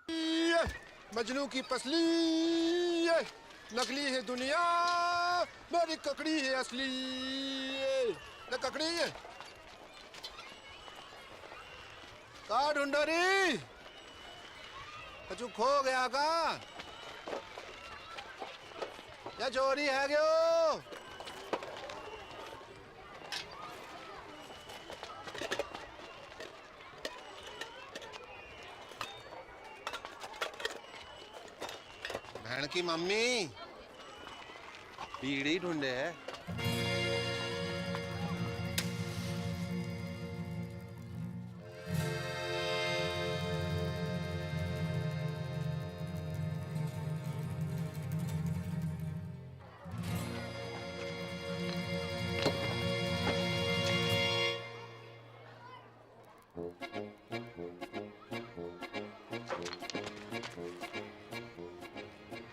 मजनू की पसली, नकली है दुनिया, मेरी ककड़ी है असली। न ककड़ी है का ढूंढो री, कछु खो गया का या चोरी है क्यों? बहन की मम्मी बीड़ी ढूंढे है।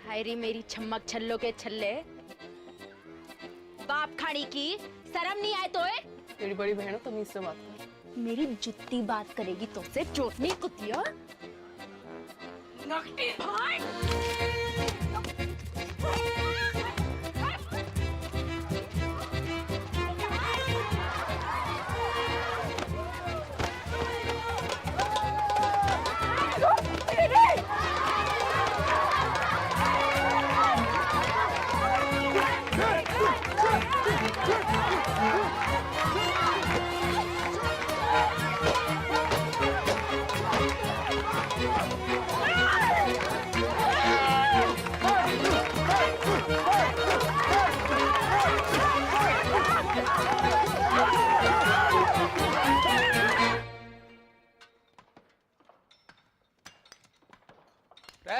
हायरी मेरी छम्मक छल्लो के छल्ले, बाप खाड़ी की शर्म नहीं आए तो है? तेरी बड़ी बहन तमीज से बात कर। मेरी जुत्ती बात करेगी तो से चोटनी कुतिया। नकटी भाई।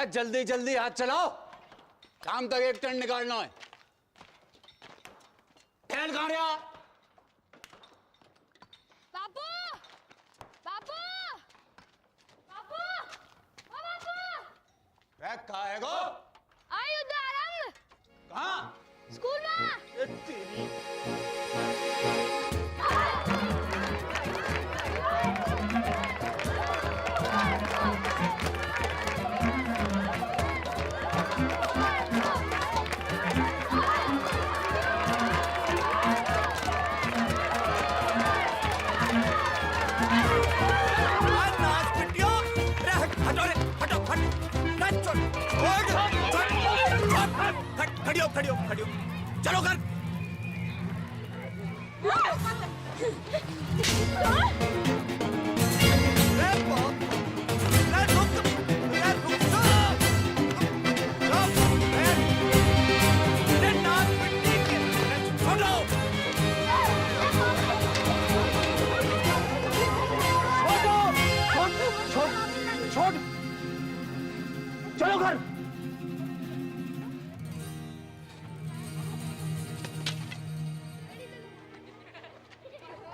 जल्दी जल्दी हाथ चलाओ, शाम तक एक टन निकालना है। ठहर कहाँ रहा? बाबू, बाबू, बाबू, ओ बाबू। कहाँ है गो? आई उदाहरण। कहाँ? स्कूल में। तेरी खड़ी हो, चलो कर। चलो घर।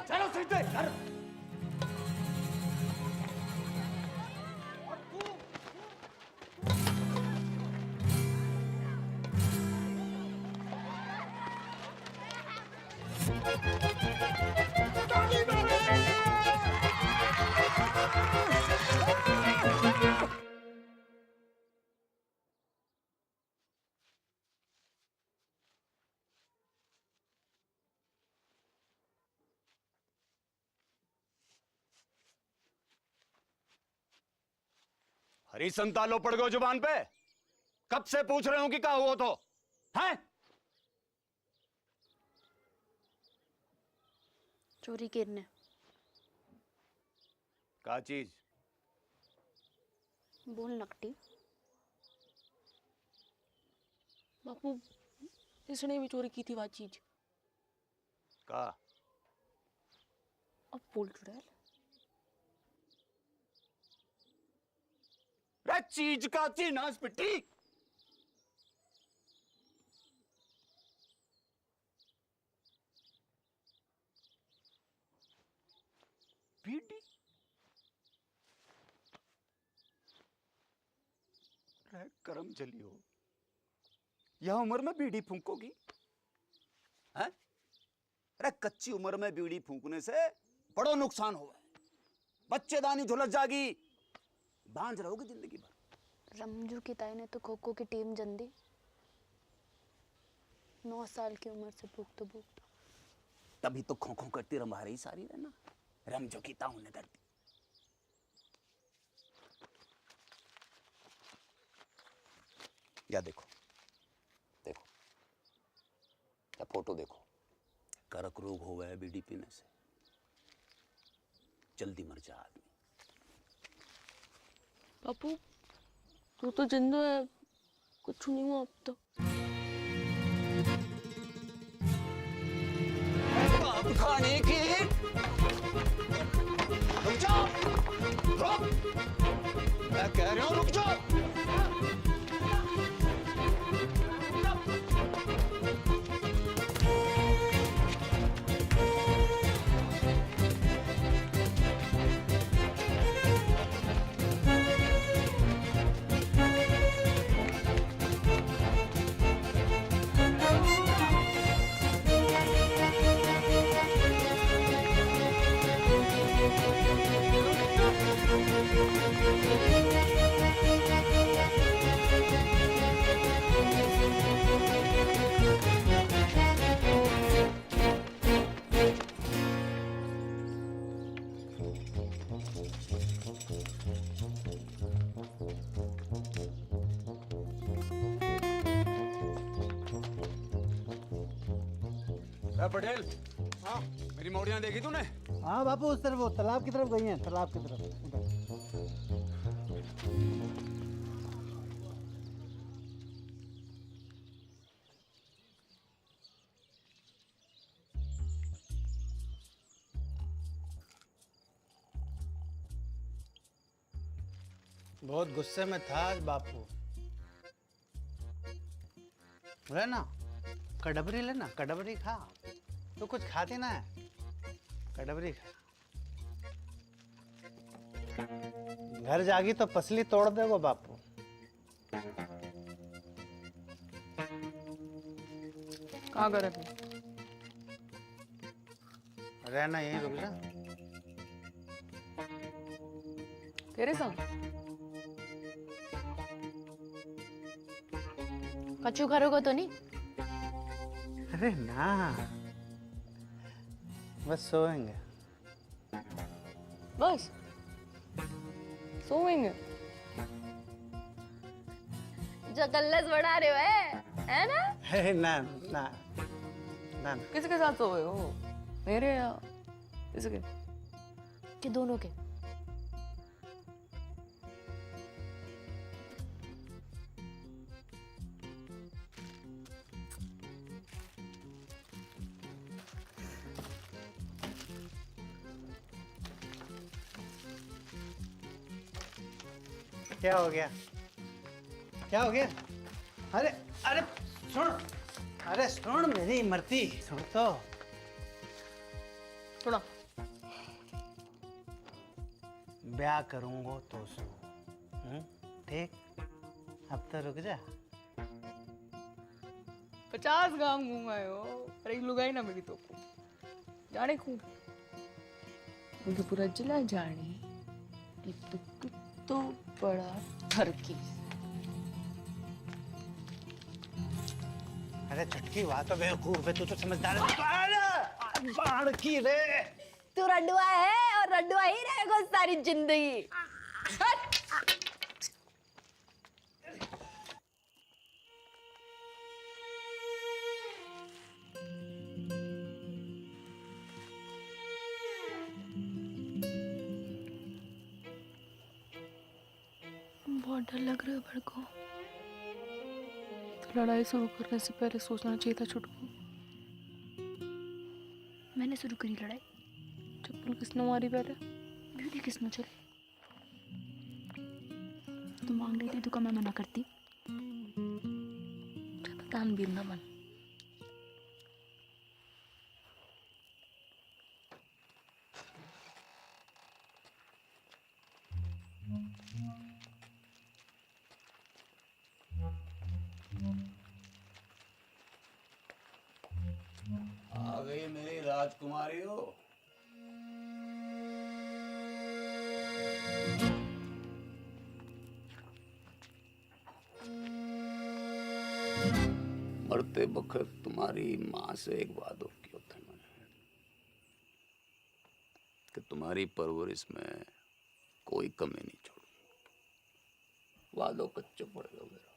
चलो सीधे घर। हरी संतालो पड़ गए जुबान पे। कब से पूछ रहे हो कि क्या हुआ तो हैं? चोरी करने। क्या चीज? बोल नकटी। बापू, इसने भी चोरी की थी वो चीज। का? अब बोल चुड़ैल। रे चीज का थी नास पिट्टी। बीड़ी? रे करम चली हो, यह उम्र में बीड़ी फूंकोगी? हैं? अरे कच्ची उम्र में बीड़ी फूंकने से बड़ो नुकसान होगा। बच्चेदानी झुलस जागी, बांझ रहोगे जिंदगी भर। रमजू की ताई ने तो खो खो की टीम जन दी। 9 साल की उम्र से भूखतो भूखतो। तभी तो खो खो करती रंभा रही सारी रहना, रमजो की ताऊ ने दर्द। या देखो देखो, या फोटो देखो, कर्क रोग हो गया बीड़ी पीने से, जल्दी मर जा आदमी। बापू तू तो जिंदा है, कुछ नहीं हुआ अब तो। अब खाने की रुक जाओ, रुक, मैं कह रहा हूं रुक जाओ। पटेल, हाँ मेरी मोड़ियां देखी तूने? हाँ बापू, उस तरफ, वो तालाब की तरफ गई हैं, तालाब की तरफ उधर। बहुत गुस्से में था आज बापू। लेना कड़बरी, लेना कड़बरी खा, तो कुछ खाती ना है, कड़बरी खा। घर जागी तो पसली तोड़ देगो बापू। कहाँ गए थे? रहना यहीं, रुक जा। तेरे संग? कच्चू करोगे तो नहीं? अरे ना, बस सोएंगे। बस सोएंगे? जो गल्लस बढ़ा रहे हो है ना? अरे ना ना ना। किसके साथ सोए हो? मेरे या इसके? कि दोनों के? क्या हो गया? क्या हो गया? अरे अरे सुन, अरे सुन मेरी इमरती, सुन तो। सुना। ब्याह करूंगा तो सो, ठीक? अब तो रुक जा। 50 गांव घूमाए हो, अरे लुगाई ना मिली तो को जाने खूब मुझे पूरा जिला जाने एक तो बड़ा ठरकी। अरे चटकी वाह तो बेवकूफ है, तू तो समझदार है। अरे बाढ़ की रे, तू रडुआ है और रडुआ ही रहेगा सारी जिंदगी। बहुत डर लग रहा है मेरे को। तो लड़ाई शुरू करने से पहले सोचना चाहिए था छुटकू। मैंने शुरू करी लड़ाई? चप्पल किसने मारी पहले? बीड़ी किसने चली? तू मांग लेती तो मैं मना करती? दान भी ना मन। आ गई मेरी राजकुमारी हो। मरते वक्त तुम्हारी माँ से एक वादो किया था मैंने कि तुम्हारी परवरिश में कोई कमी नहीं छोड़ूंगा। वादो कच्चो पड़ेगा मेरा।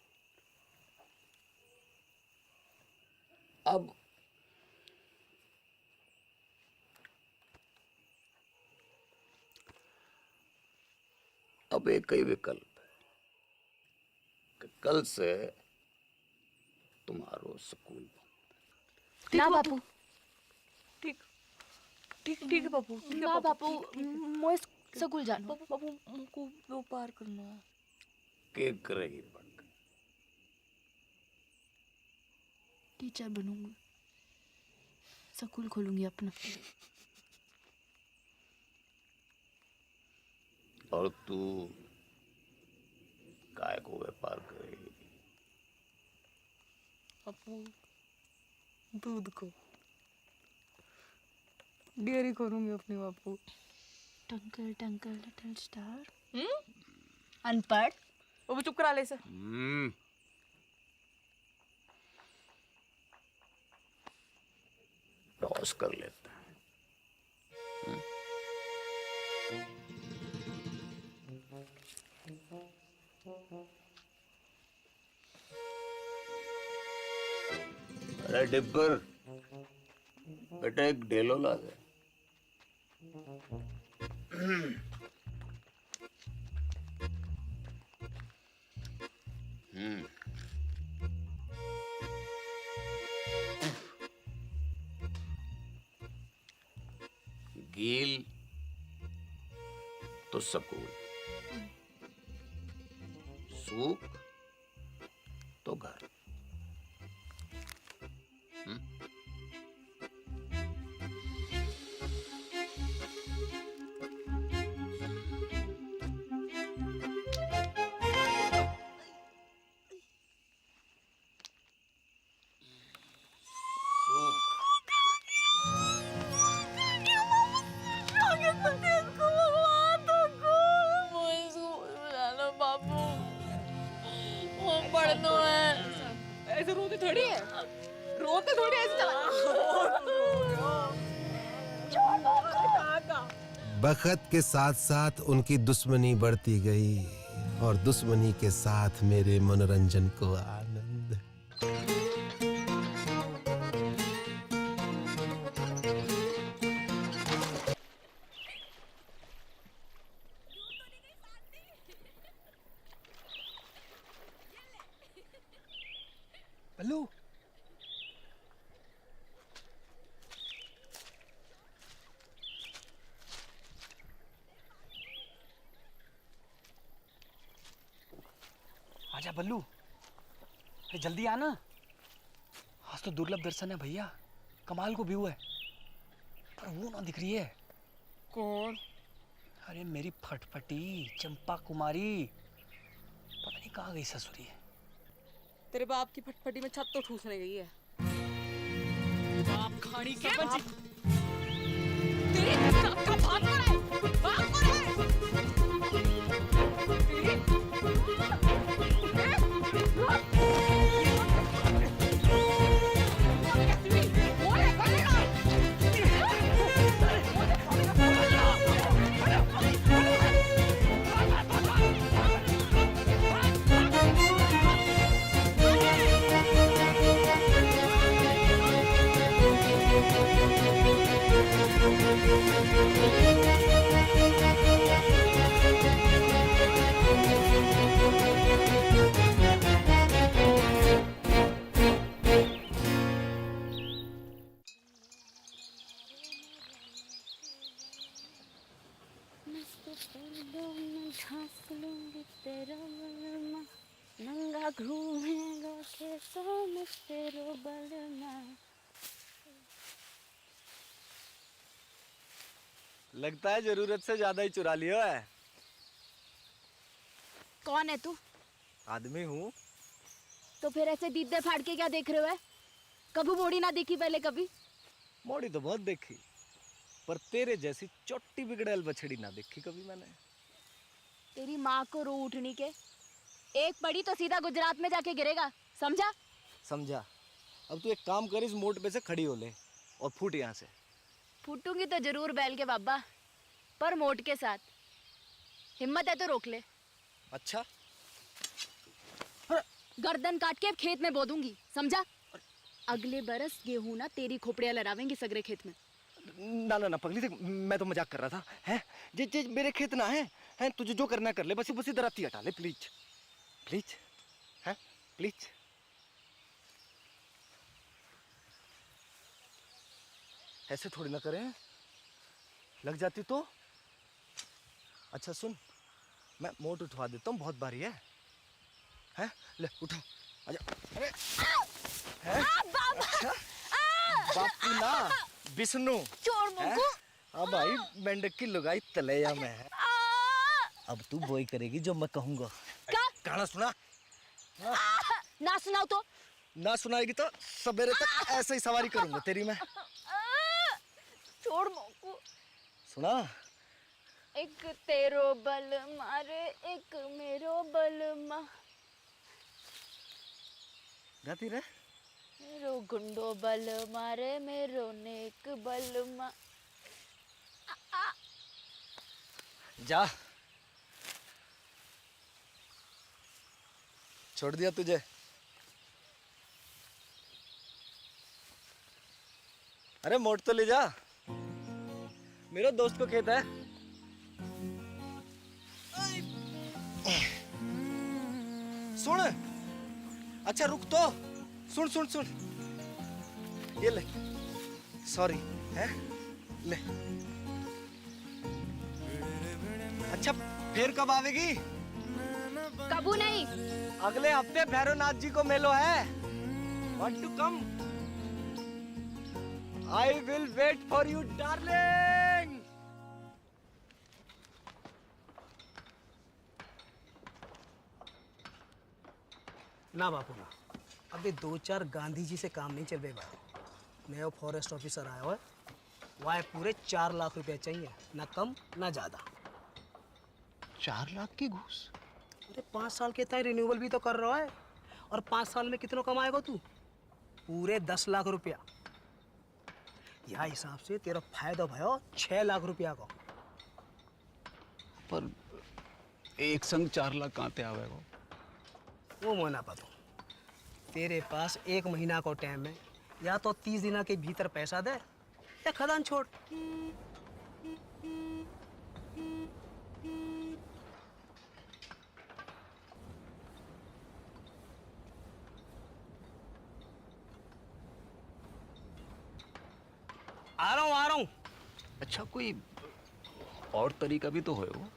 अब एक ही विकल्प है कि कल से तुम्हारो स्कूल बंद। ना बापू, ठीक ठीक ठीक है बापू, ठीक है ना बापू, मोए ठीक है। स्कूल जानो। बापू बापू मुझको वो पार करना है। के करेगी पढ़ कर? टीचर बनूंगी, स्कूल खोलूंगी अपना। और तू काय को व्यापार करेगी? बापू दूध को डेयरी करूंगी अपनी बापू। टंकल टंकल लिटिल स्टार। अनपढ़। बापू चुप करा ले से। टॉस कर लेते हैं। अरे डिब्बर, बेटा एक डेलो ला दे। गील तो सकूल, सूख तो घर। ऐसे रोते थोड़ी है, रोते थोड़ी ऐसे चला। बखत के साथ साथ उनकी दुश्मनी बढ़ती गई और दुश्मनी के साथ मेरे मनोरंजन को आनंद। बल्लू, आजा बल्लू, अरे जल्दी आना। आज तो दुर्लभ दर्शन है भैया, कमाल को व्यू है, पर वो ना दिख रही है। कौन? अरे मेरी फटफटी चंपा कुमारी, पता नहीं कहाँ गई ससुरी है। तेरे बाप की फटफटी में छत तो ठूसने गई है। बाप खाड़ी के तेरे बाप का भाग पड़ा है, भाग पड़ा है। नंगा घूमेगा खेतों में तेरो बलमा। लगता है जरूरत से ज्यादा ही चुरा लिया है। कौन है तू? आदमी हूँ। तो फिर ऐसे दीदे फाड़ के क्या देख रहे हो? कभी मोड़ी ना देखी पहले कभी? मोड़ी तो बहुत देखी, पर तेरे जैसी चोटी बिगड़ैल बछड़ी ना देखी कभी मैंने। तेरी माँ को रो उठनी के, एक पड़ी तो सीधा गुजरात में जाके गिरेगा, समझा? समझा। अब तू एक काम कर, इस मोड़ पे से खड़ी हो ले और फूट यहाँ से। फूटूंगी तो जरूर बैल के बाबा, पर मोट के साथ। हिम्मत है तो रोक ले। अच्छा गर्दन काट के खेत में बो दूंगी, समझा? अगले बरस गेहूं ना तेरी खोपड़ियां लड़ावेंगी सगरे खेत में। ना ना ना पगली, देख मैं तो मजाक कर रहा था। हैं जे मेरे खेत ना है तुझे जो करना कर ले, बस इधर आती हटा ले प्लीज प्लीज, हैं प्लीज। ऐसे थोड़ी ना करें, लग जाती तो। अच्छा सुन, मैं मोट उठवा देता हूँ, बहुत भारी है। हैं ले उठा, आजा। अरे हैं? अच्छा बापू ना विष्णु चोर मुंगू। हाँ भाई, मेंढक की लुगाई तलैया में है। अब तू वही करेगी जो मैं कहूँगा। क्या? गाना सुना। ना सुनाओ तो। ना सुनाएगी तो सवेरे तक ऐसे ही सवारी करूंगा तेरी मैं। छोड़ मोकू। सुना। एक तेरो बल मारे, एक मेरो बल मा। गाती रहे। मेरो गुंडो बल मारे, मेरो नेक बल मा। जा, छोड़ दिया तुझे। अरे मोट तो ले जा, मेरे दोस्त को खेत है। सुन, अच्छा रुक तो, सुन सुन सुन, ये ले, सॉरी है, ले। अच्छा फिर कब आवेगी? कबू नहीं। अगले हफ्ते भैरवनाथ जी को मेलो है। Want to come? I will wait for you, darling. ना बापू ना, अभी 2-4 गांधी जी से काम नहीं चल रहे भाई। नया फॉरेस्ट ऑफिसर आया हुआ है, वह पूरे 4 लाख रुपए चाहिए, ना कम ना ज्यादा। 4 लाख की घूस? अरे 5 साल के तय रिन्यूअल भी तो कर रहा है, और 5 साल में कितना कमाएगा तू? पूरे 10 लाख रुपया। यह हिसाब से तेरा फायदा भयो 6 लाख रुपया का। पर एक संग 4 लाख कहाँ ते आवेगा? वो मना पातो, तेरे पास 1 महीना को टाइम है, या तो 30 दिन के भीतर पैसा दे या खदान छोड़। आ रहा हूँ। अच्छा कोई और तरीका भी तो है वो?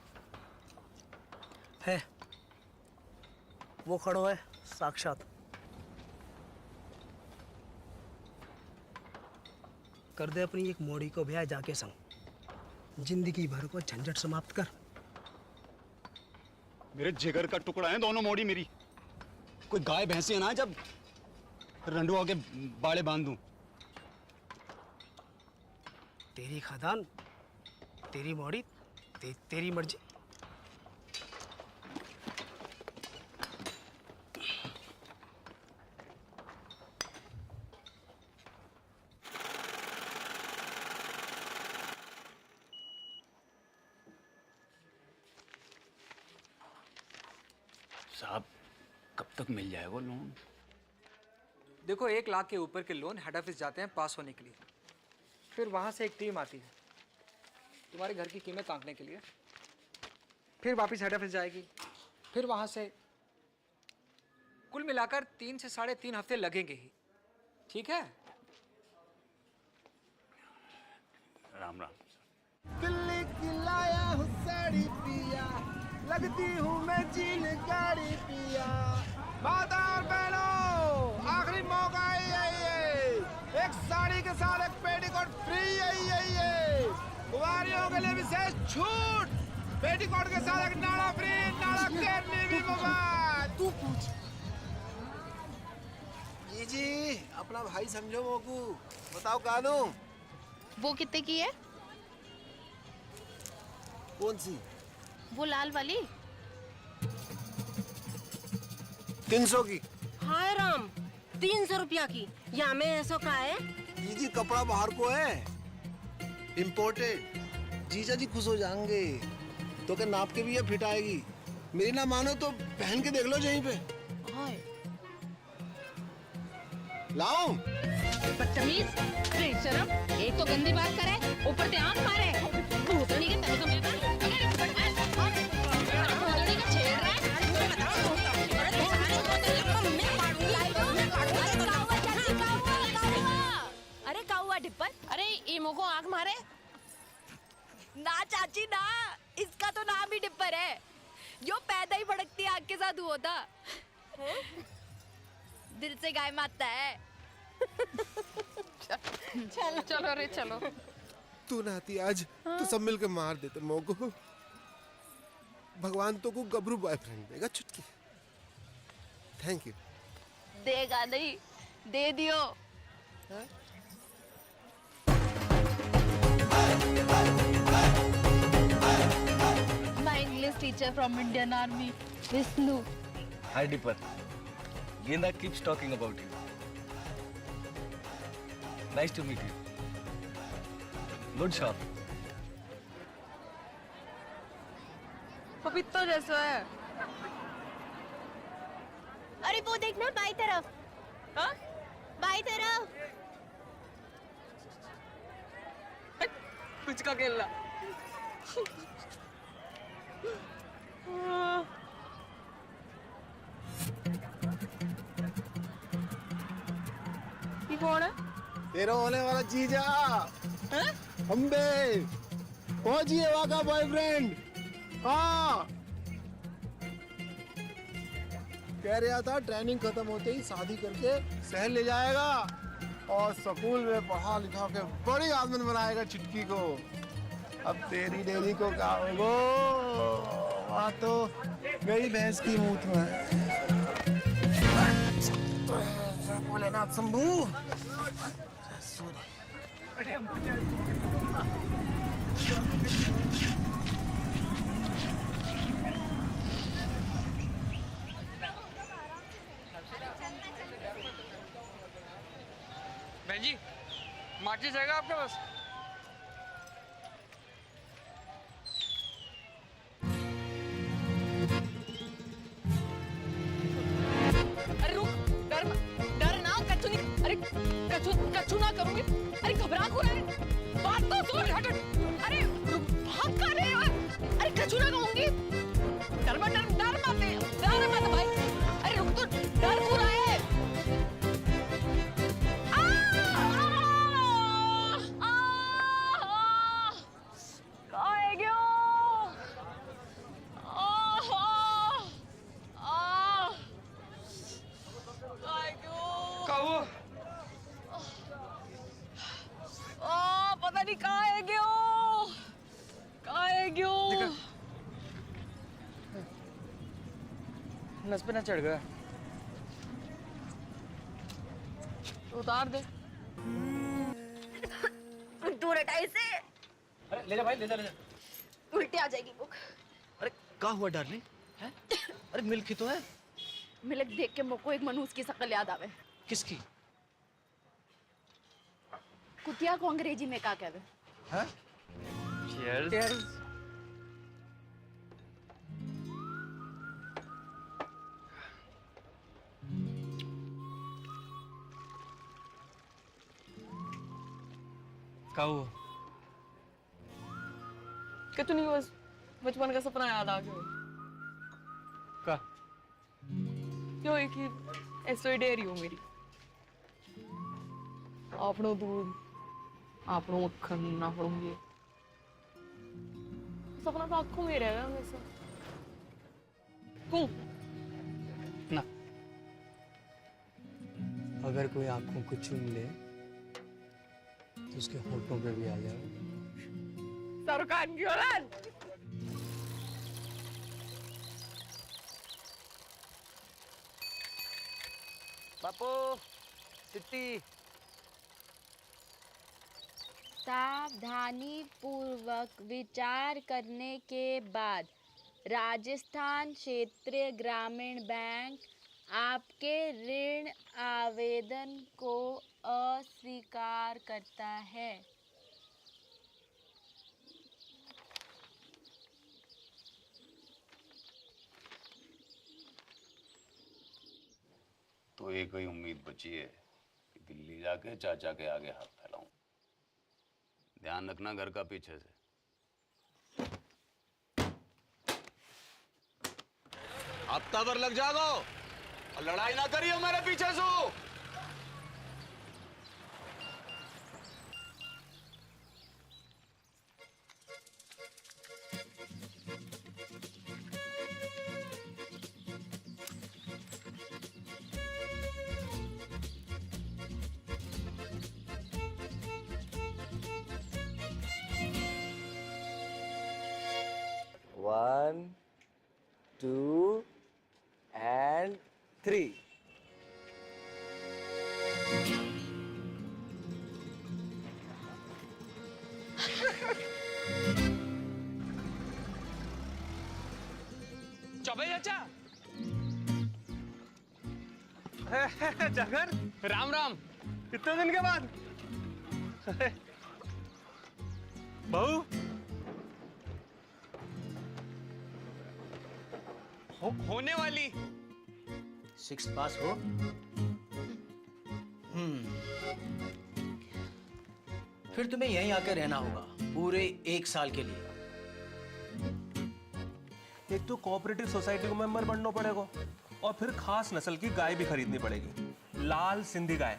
है, वो खड़ो है साक्षात। कर दे अपनी एक मोड़ी को ब्याह जाके संग, जिंदगी भर को झंझट समाप्त कर। मेरे जिगर का टुकड़ा है दोनों मोड़ी मेरी। कोई गाय भैंसी ना जब रंडुआ के बाड़े बांध दूं। तेरी खदान, तेरी मोड़ी, तेरी मर्जी। साहब कब तक मिल जाएगा लोन? देखो 1 लाख के ऊपर के लोन हेड ऑफिस जाते हैं पास होने के लिए, फिर वहाँ से एक टीम आती है तुम्हारे घर की कीमत आंकने के लिए, फिर वापस हेड ऑफिस जाएगी, फिर वहाँ से कुल मिलाकर 3 से 3.5 हफ्ते लगेंगे ही। ठीक है? राम राम। दिल्ली की लाया हूँ साड़ी पिया, लगती हूँ मैं जीन गाड़ी पिया। माता और बहनों, आखिरी मौका है ये, एक साड़ी के साथ एक पेटीकोट फ्री है। कुंवारियों के लिए विशेष छूट, पेटीकोट के साथ एक नाड़ा फ्री, नाड़ा करने भी मुफ्त। तू पूछ। जी अपना भाई समझो मोकू, बताओ कानू। वो कितने की है? कौन सी? वो लाल वाली। 300 की। हाय राम, 300 रुपया की। यहाँ में ऐसा का है? जी कपड़ा बाहर को है, इम्पोर्टेड। जीजा जी खुश हो जाएंगे। तो क्या नाप के भी ये फिट आएगी। मेरी ना मानो तो पहन के देख लो यहीं पे। लाओ। बदतमीज, बेशरम, एक तो गंदी बात करे, ऊपर से आंख मारे। भूतनी के तन को मैं भूतनी का छेड़ रहा है। अरे काउआ डिप्पर, अरे ईमो को आंख मारे। ना चाची ना, इसका तो नाम ही डिप्पर है। जो पैदा ही भड़कती आग के साथ हुआ था। दिल से गाय मारता है। चलो चलो रे चलो। तू ना आती आज तो सब मिलकर मार देते मोको। भगवान तो को गबरू बॉयफ्रेंड देगा चुटकी। Thank you. देगा नहीं, दे दियो। My English teacher from Indian Army, Vishnu. Hi Dipper. Genda keeps talking about you. Nice to meet you. Good shot. पपीता जैसा है। अरे वो देखना बाई तरफ। हाँ? बाई तरफ। कुछ का खेलना। ये कौन है? तेरा होने वाला जीजा। अम्बे। फौजी है वहाँ का बॉयफ्रेंड। हाँ। कह रहा था ट्रेनिंग खत्म होते ही शादी करके शहर ले जाएगा और स्कूल में पढ़ा लिखा के बड़ी आदमी बनाएगा चुटकी को। अब तेरी डेरी को क्या होगो? वहाँ तो गई भैंस की मूत में। भोलेनाथ शंभू। बहन जी, माचिस रहेगा आपके पास? अरे रुक, डर ना, कच्चू नहीं, अरे कच्चू ना करूँगी। अरे घबरा क्यों रहा है? बात तो सुन, हट। अरे रुक, भाग कर रहे हो? अरे कच्चू ना कहूँगी। डर मत भाई। अरे रुक तो, डर क्यों रहा है? पता नहीं कहाँ है क्यों? नस पे ना चढ़ गया। उतार दे। दूर हटा इसे। अरे ले जा भाई, ले जा। उल्टी आ जाएगी बुक। अरे क्या हुआ डार्लिंग? हैं? अरे मिल्क ही तो है। मिल्क देख के मुझको एक मनूस की शक्ल याद आवे। किसकी? कुतिया को अंग्रेजी में क्या कहवे? हैं? Cheers. क्या हुआ? कुछ नहीं, बस बचपन का सपना याद आ गया। का? क्यों एक ही ऐसो डेरी हो मेरी। आपनो दूध, आपनो मक्खन, आपनो ये सपना तो आंखों में रहेगा हमेशा। क्यों? ना, अगर कोई आंखों को चूम ले तो उसके होठों पे भी आ जाए। सरकार की औलाद। बापू, सिट्टी। सावधानी पूर्वक विचार करने के बाद राजस्थान क्षेत्रीय ग्रामीण बैंक आपके ऋण आवेदन को अस्वीकार करता है। तो एक ही उम्मीद बची है कि दिल्ली जाके चाचा के आगे हाथ फैलाऊं। ध्यान रखना घर का पीछे से। हफ्ता भर लग जागो और लड़ाई ना करियो मेरे पीछे से। One, two, and three. Choubey चाचा। जगन, राम राम। कितने दिन के बाद? बहू होने वाली 6 पास हो। फिर तुम्हें यहीं आकर रहना होगा पूरे 1 साल के लिए। एक तो कोऑपरेटिव सोसाइटी को मेंबर बनना पड़ेगा और फिर खास नस्ल की गाय भी खरीदनी पड़ेगी, लाल सिंधी गाय।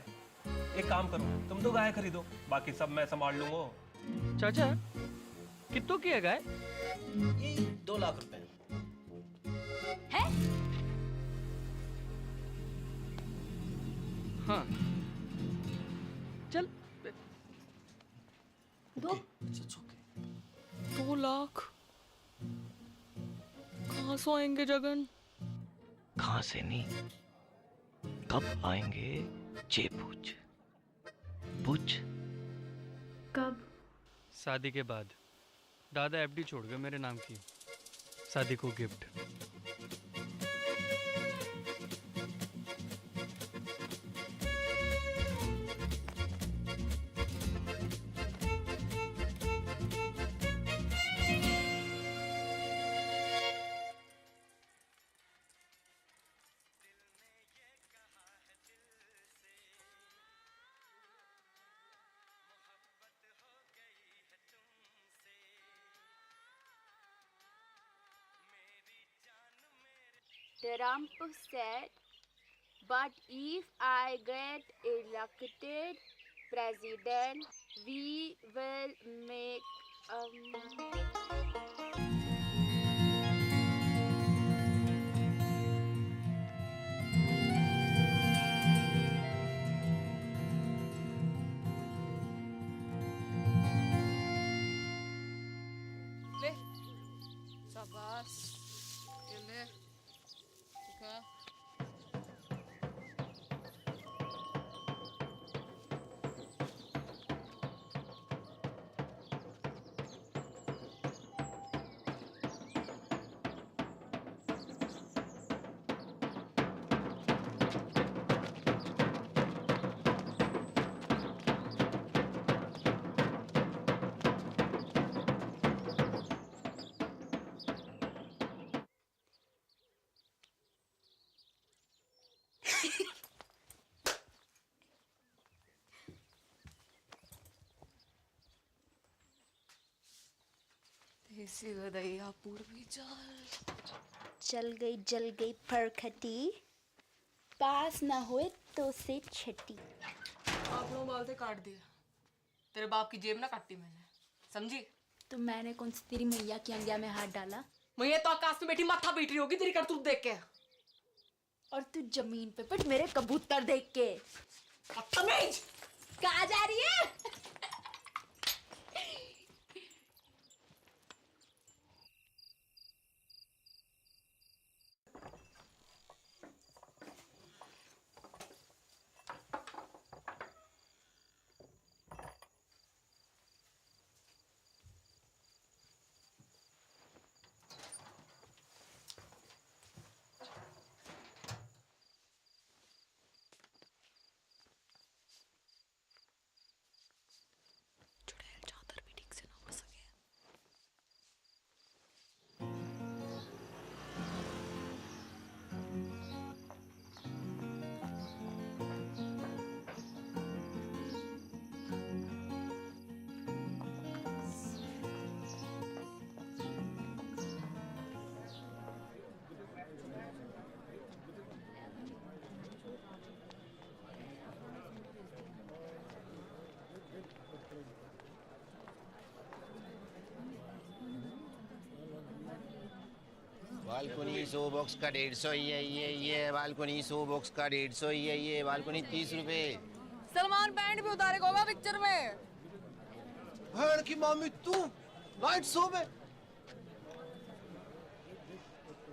एक काम करो, तुम तो गाय खरीदो, बाकी सब मैं संभाल लूंगा। चाचा कितनों की है गाय? ये 2 लाख रुपए है? हाँ चल। 2 लाख कहाँ से आएंगे जगन? कहाँ से नहीं, कब आएंगे ये पूछ। पूछ। कब? शादी के बाद। दादा एफडी छोड़ गए मेरे नाम की, शादी को gift. Trump said, but if I get elected president, we will make ले शाबाश, ये ले का। देसी गदैया पूर्वी चल गई जल गई फरखटी, पास ना हुए तो से छठी। आप लोग बाल से काट दिया, तेरे बाप की जेब ना काटी मैंने, समझी? तो मैंने कौन सी तेरी मैया की अंगिया में हाथ डाला? मैया तो आकाश में बैठी माथा पीट रही होगी तेरी करतूत देख के। और तू जमीन पे पिट मेरे कबूतर देख के। बदतमीज! कहाँ जा रही है? बालकोनी 100 बॉक्स का 150 ये बालकोनी 100 बॉक्स का 150 ये बालकोनी 30 रुपए। सलमान पैंट भी उतारेगा होगा पिक्चर में। भैन की मामी तू नाइट शो में?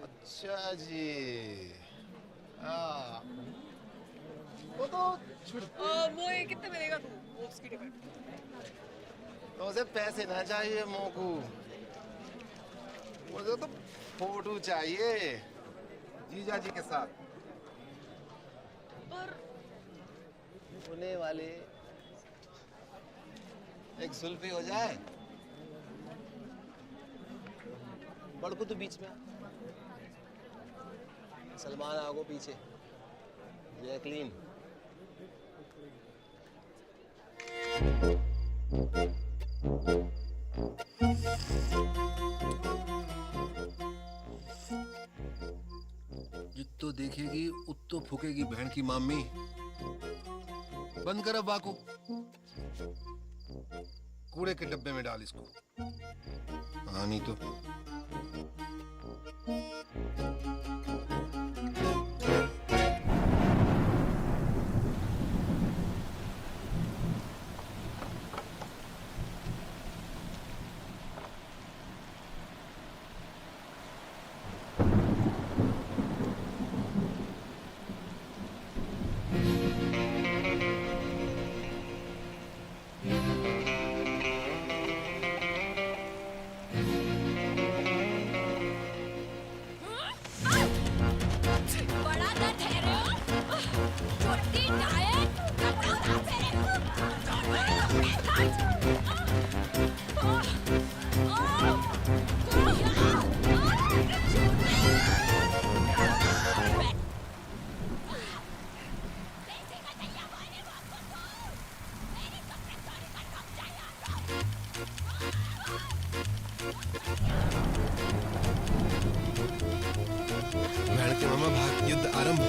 अच्छा जी। वो तो वो ये कितने मिलेगा तू बॉक्स की टिकट? तो उसे पैसे ना चाहिए मोकू, मुझे तो फोटो चाहिए जीजा जी के साथ। पर होने वाले एक सुल्फी हो जाए। बड़कू तो बीच में, सलमान आगो पीछे, जैकलीन। जित्तो देखेगी उत्तो फूकेगी बहन की मामी। बंद कर अब बाको, कूड़े के डब्बे में डाल इसको। हाँ नहीं तो बड़ा दर्द है रे। छोटी डायट कपड़ा उतार बहन के मामा भाग, युद्ध आरंभ।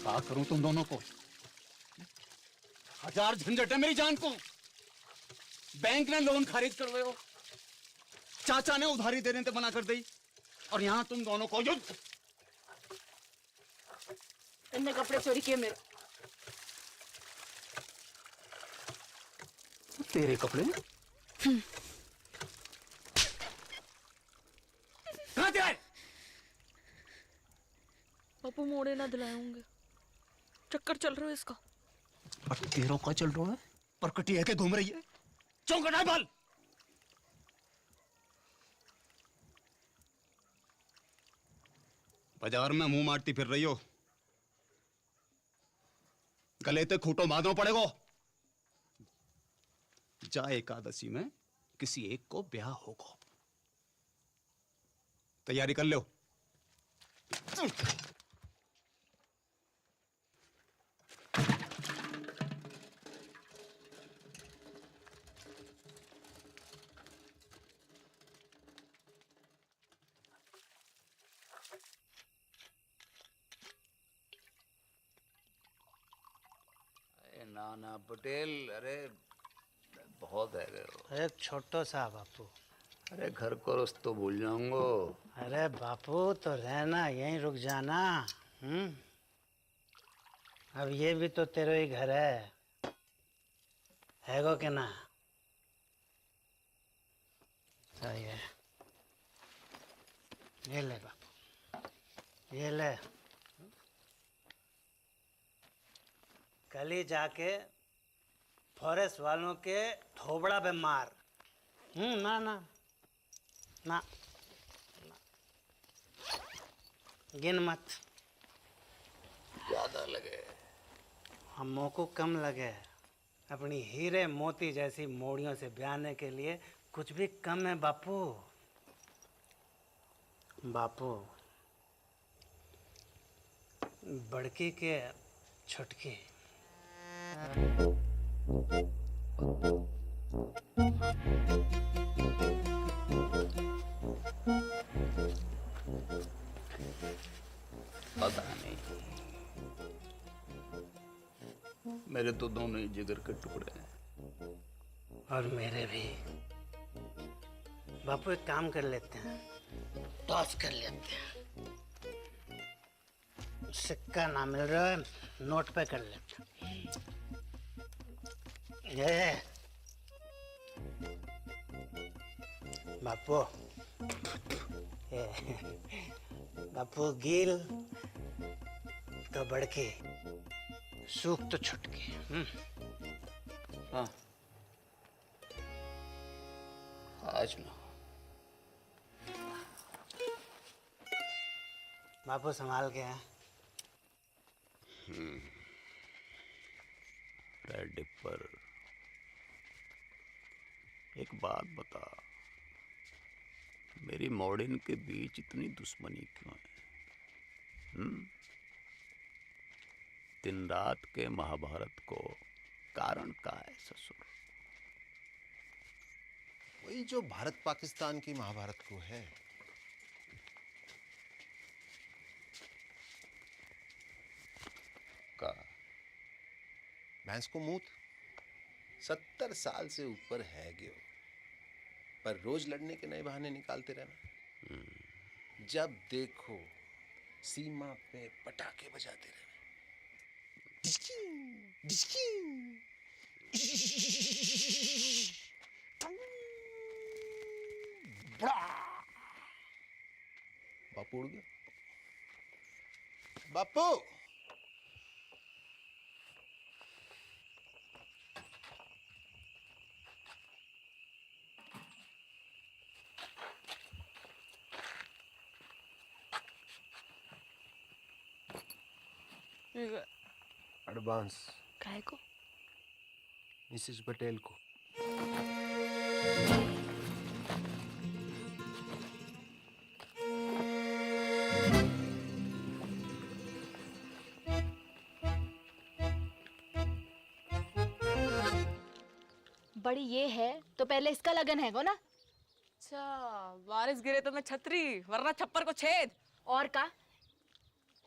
क्या करूं तुम दोनों को? हजार झंझट है मेरी जान को। बैंक ने लोन खारिज करवाए हो, चाचा ने उधारी देने से मना कर दी, और यहाँ तुम दोनों को युद्ध। इनने कपड़े चोरी किए मेरे। तेरे कपड़े कहाँ से आए? बापू मोड़े ना दिलाए होंगे, चक्कर चल रहा है इसका। और तेरों का चल रहा है, परकटी है के घूम रही है। चौंकट है बाल। बाजार में मुंह मारती फिर रही हो, गले ते खूंटो बांधना पड़ेगा। जा एकादशी में किसी एक को ब्याह होगा, तैयारी कर लो। ना ना पटेल, अरे बहुत है गए हो। एक छोटो सा बापू। अरे घर को तो भूल जाऊंगा। अरे बापू तो रहना, यहीं रुक जाना। अब ये भी तो तेरा ही घर है गो के ना? सही है। ये ले बापू, ये ले। कल ही जाके फॉरेस्ट वालों के थोबड़ा पे मार। ना ना ना, गिन मत। ज्यादा लगे। हमों को कम लगे। अपनी हीरे मोती जैसी मोड़ियों से ब्याहने के लिए कुछ भी कम है बापू। बापू, बड़की के छुटकी। पता नहीं, मेरे तो दोनों ही जिगर के टुकड़े हैं। और मेरे भी। बापू एक काम कर लेते हैं, टॉस कर लेते हैं। सिक्का ना मिल रहा है, नोट पे कर लेते हैं। ये बापू, ये बापू गिल तो बड़की, सूख तो छुटकी। हाँ, आज ना। बापू संभाल के हैं। रेड डिपर, एक बात बता, मेरी मॉर्डन के बीच इतनी दुश्मनी क्यों है? दिन रात के महाभारत को कारण का है ससुर? वही जो भारत पाकिस्तान की महाभारत को है। का भैंस को मूत 70 साल से ऊपर है गयो, पर रोज लड़ने के नए बहाने निकालते रहना। जब देखो सीमा पे पटाखे बजाते रहना। बापू उड़ गया। बापू, एडवांस काहे को? मिसेस पटेल को। बड़ी ये है तो पहले इसका लगन है गो ना। अच्छा, बारिश गिरे तो मैं छतरी, वरना छप्पर को छेद। और का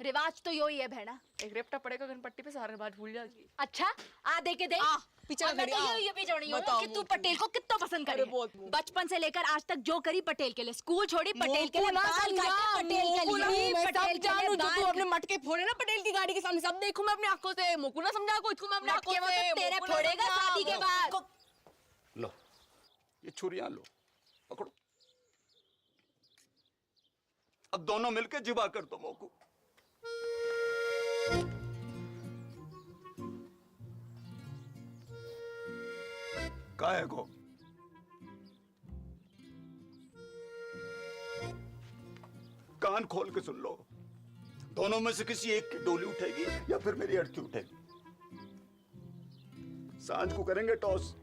रिवाज तो यो ही है बहना। एक रेपटा पड़ेगा गनपट्टी पे, सारे बात भूल जाएगी। अच्छा आ दे के दे। पीछे और मैं तो ये भी जोड़ी हूँ कि तू पटेल को कितना पसंद करे। बचपन से लेकर आज तक जो करी पटेल के लिए, स्कूल छोड़ी पटेल के लिए, बाल काटे पटेल के लिए, पटेल के लिए तू अपने मटके फोड़े ना पटेल की गाड़ी के सामने, सब देखूं मैं अपनी आंखों से। मोकू ना समझा को, इसको मैं अपनी आंखों से। तेरे फोड़ेगा शादी के बाद। लो, ये छुरियां लो, पकड़ो। अब दोनों मिलके जिबा कर दो मोकू। काहे को? कान खोल के सुन लो, दोनों में से किसी एक की डोली उठेगी या फिर मेरी अर्थी उठेगी। सांझ को करेंगे टॉस।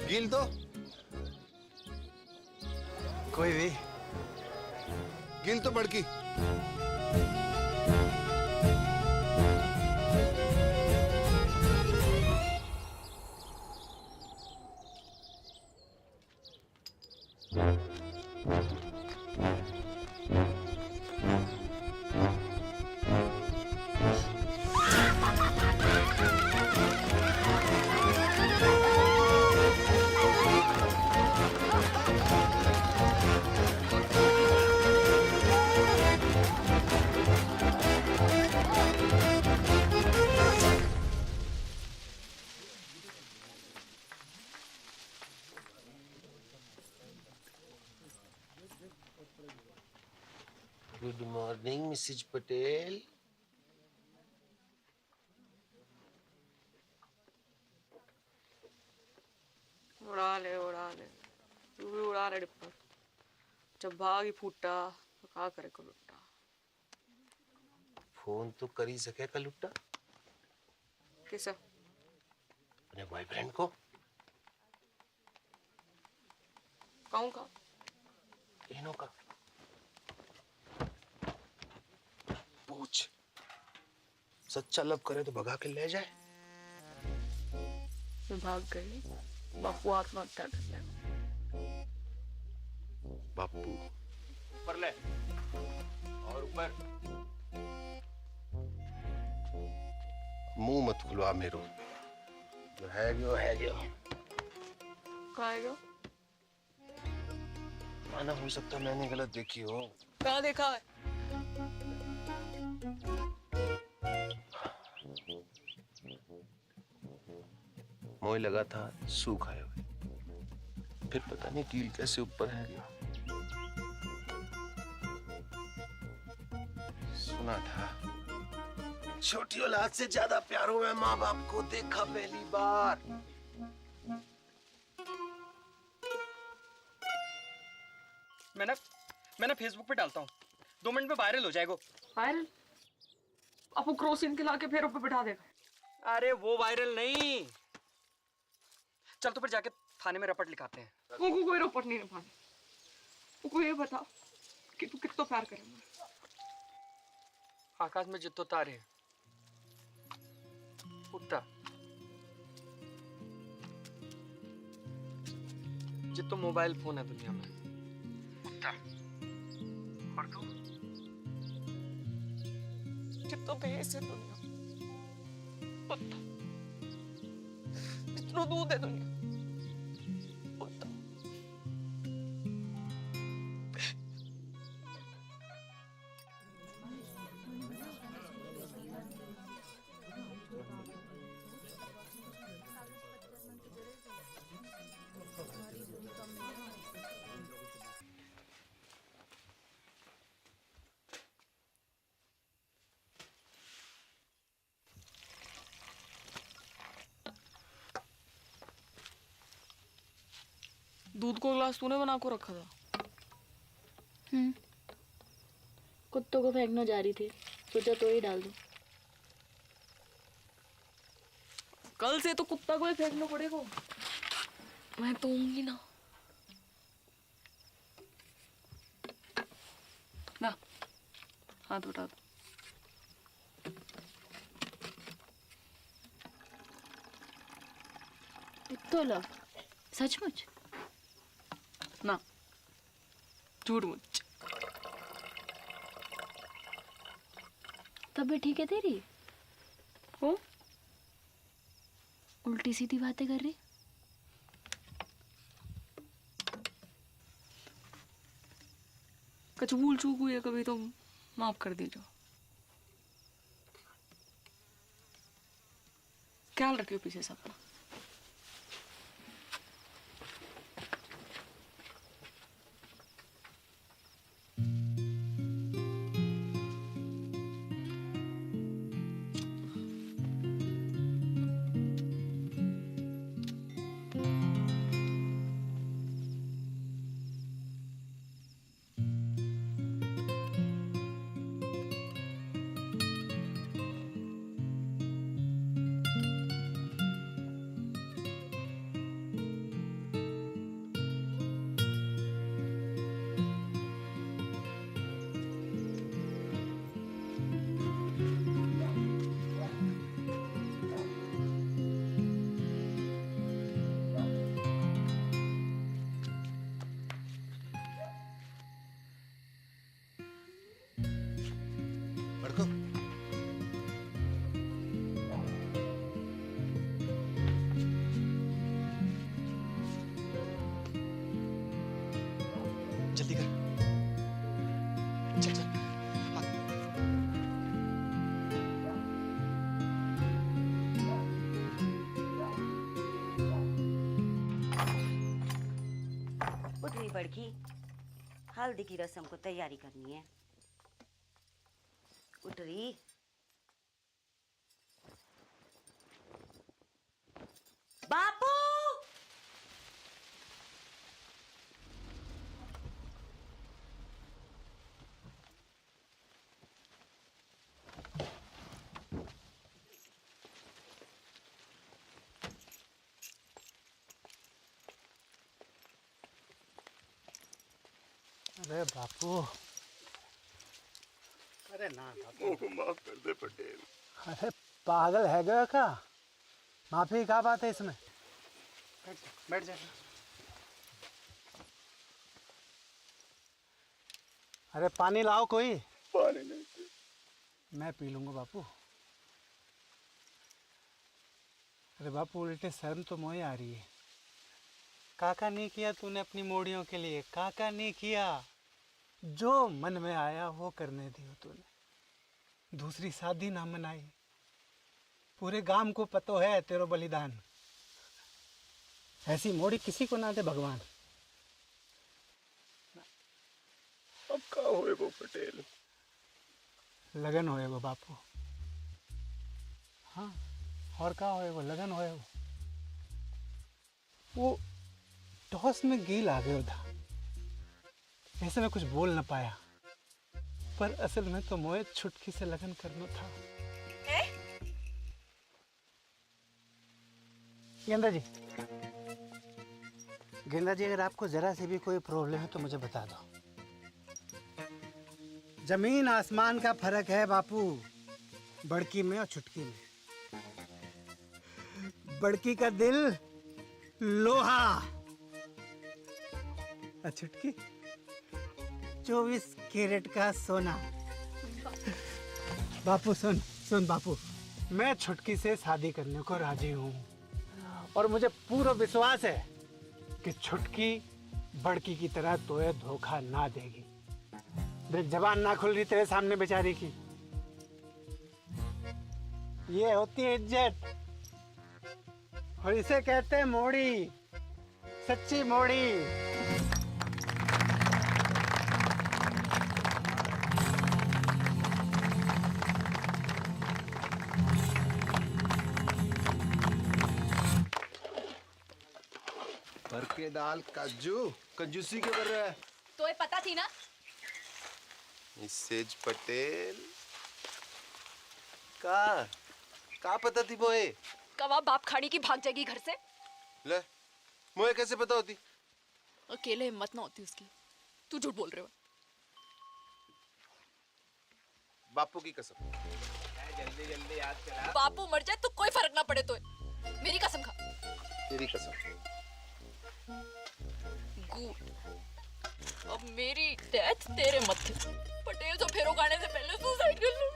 गिल तो कोई भी। गिल तो बड़की। Good morning Mrs Patel. उड़ा ले तू भी उड़ा ले डिप्पर। जब भाग ही फूटा तो क्या करे को लुट्टा। फोन तो कर ही सके का लुट्टा किसे? अपने बॉयफ्रेंड को। कहूँ का? इन्हों का पूछ। सच्चा लव करे तो भगा के ले जाए। मैं भाग गई, बापू आत्महत्या कर ले। बापू ऊपर ले और ऊपर। मुंह मत खुलवा मेरो। जो है जो है जो। कहाँ है? माना हो सकता मैंने गलत देखी हो। कहाँ देखा है? मोह लगा था सूख आए हुए। फिर पता नहीं कील कैसे ऊपर है गया। सुना था छोटी औलाद से ज्यादा प्यार हुआ माँ बाप को देखा पहली बार। मैं ना फेसबुक पे डालता हूँ, 2 मिनट में वायरल हो जाएगा। वायरल? आपको क्रोसिन खिला के फिर ऊपर बिठा देगा। अरे वो वायरल नहीं। चल तो फिर जाके थाने में रपट लिखाते हैं। वो कोई रपट नहीं लिखाने। वो ये बता कि तू कितना प्यार करेगा। आकाश में जितो तारे हैं उतना जितो मोबाइल फोन है दुनिया में उतना। और तू जितना भैंस है दुनिया उतना। जितना दूध है दुनिया उतना। दूध को ग्लास तूने बना को रखा था। कुत्तों को फेंकना जा रही थी, सोचा तो ही डाल दूं। कल से तो कुत्ता को ही फेंकना पड़ेगा। मैं तो होंगी ना। ना हाथ उठा दो। तो लव सचमुच ना झूठ मुझ। तबीयत ठीक है तेरी? हो उल्टी सीधी बातें कर रही। कुछ भूल चूक हुई है कभी तो माफ कर दीजिए। ख्याल रखियो पीछे से अपना। बड़की, हल्दी की रस्म को तैयारी करनी है। उठ रही। बापू, अरे बापू, अरे ना बापू, मुझको माफ कर दे पटेल। अरे पागल है गया का? माफी क्या बात है इसमें? बैठ जा। अरे पानी लाओ कोई। पानी नहीं, मैं पी लूंगा बापू। अरे बापू उल्टे शर्म तो मोए आ रही है। काका नहीं किया तूने अपनी मोड़ियों के लिए, काका नहीं किया। जो मन में आया वो करने दियो तूने। दूसरी शादी ना मनाई। पूरे गांव को पतो है तेरो बलिदान। ऐसी मोड़ी किसी को ना दे भगवान। अब का होए वो पटेल? लगन होए वो बापू। हाँ, और का होए वो, लगन होए वो टॉस में गेल आ गया था। ऐसे में कुछ बोल न पाया, पर असल में तो मोए छुटकी से लगन करना था। गेंदा जी, गेंदा जी, अगर आपको जरा से भी कोई प्रॉब्लम है तो मुझे बता दो। जमीन आसमान का फर्क है बापू, बड़की में और छुटकी में। बड़की का दिल लोहा और छुटकी 24 कैरेट का सोना। बापू सुन सुन बापू, मैं छुटकी से शादी करने को राजी हूँ और मुझे पूरा विश्वास है कि छुटकी बड़की की तरह तोए धोखा ना देगी। देख जबान ना खुल रही तेरे सामने बेचारी की। ये होती है इज्जत और इसे कहते हैं मोड़ी, सच्ची मोड़ी। भर के दाल काजू कंजूसी क्यों कर रहा है? तो ये पता थी ना। मिसेज पटेल का पता थी मोए? कवा बाप खाड़ी की भाग जाएगी घर से। ले, मोए कैसे पता होती? अकेले हिम्मत ना होती उसकी। तू झूठ बोल रहे हो। बापू की कसम। जल्दी जल्दी याद करा। बापू मर जाए तो कोई फर्क ना पड़े तो मेरी कसम खा। तेरी कसम। गुड। अब मेरी डेथ तेरे मत्थे। पटेल तो फेरो खाने से पहले सुसाइड कर लो।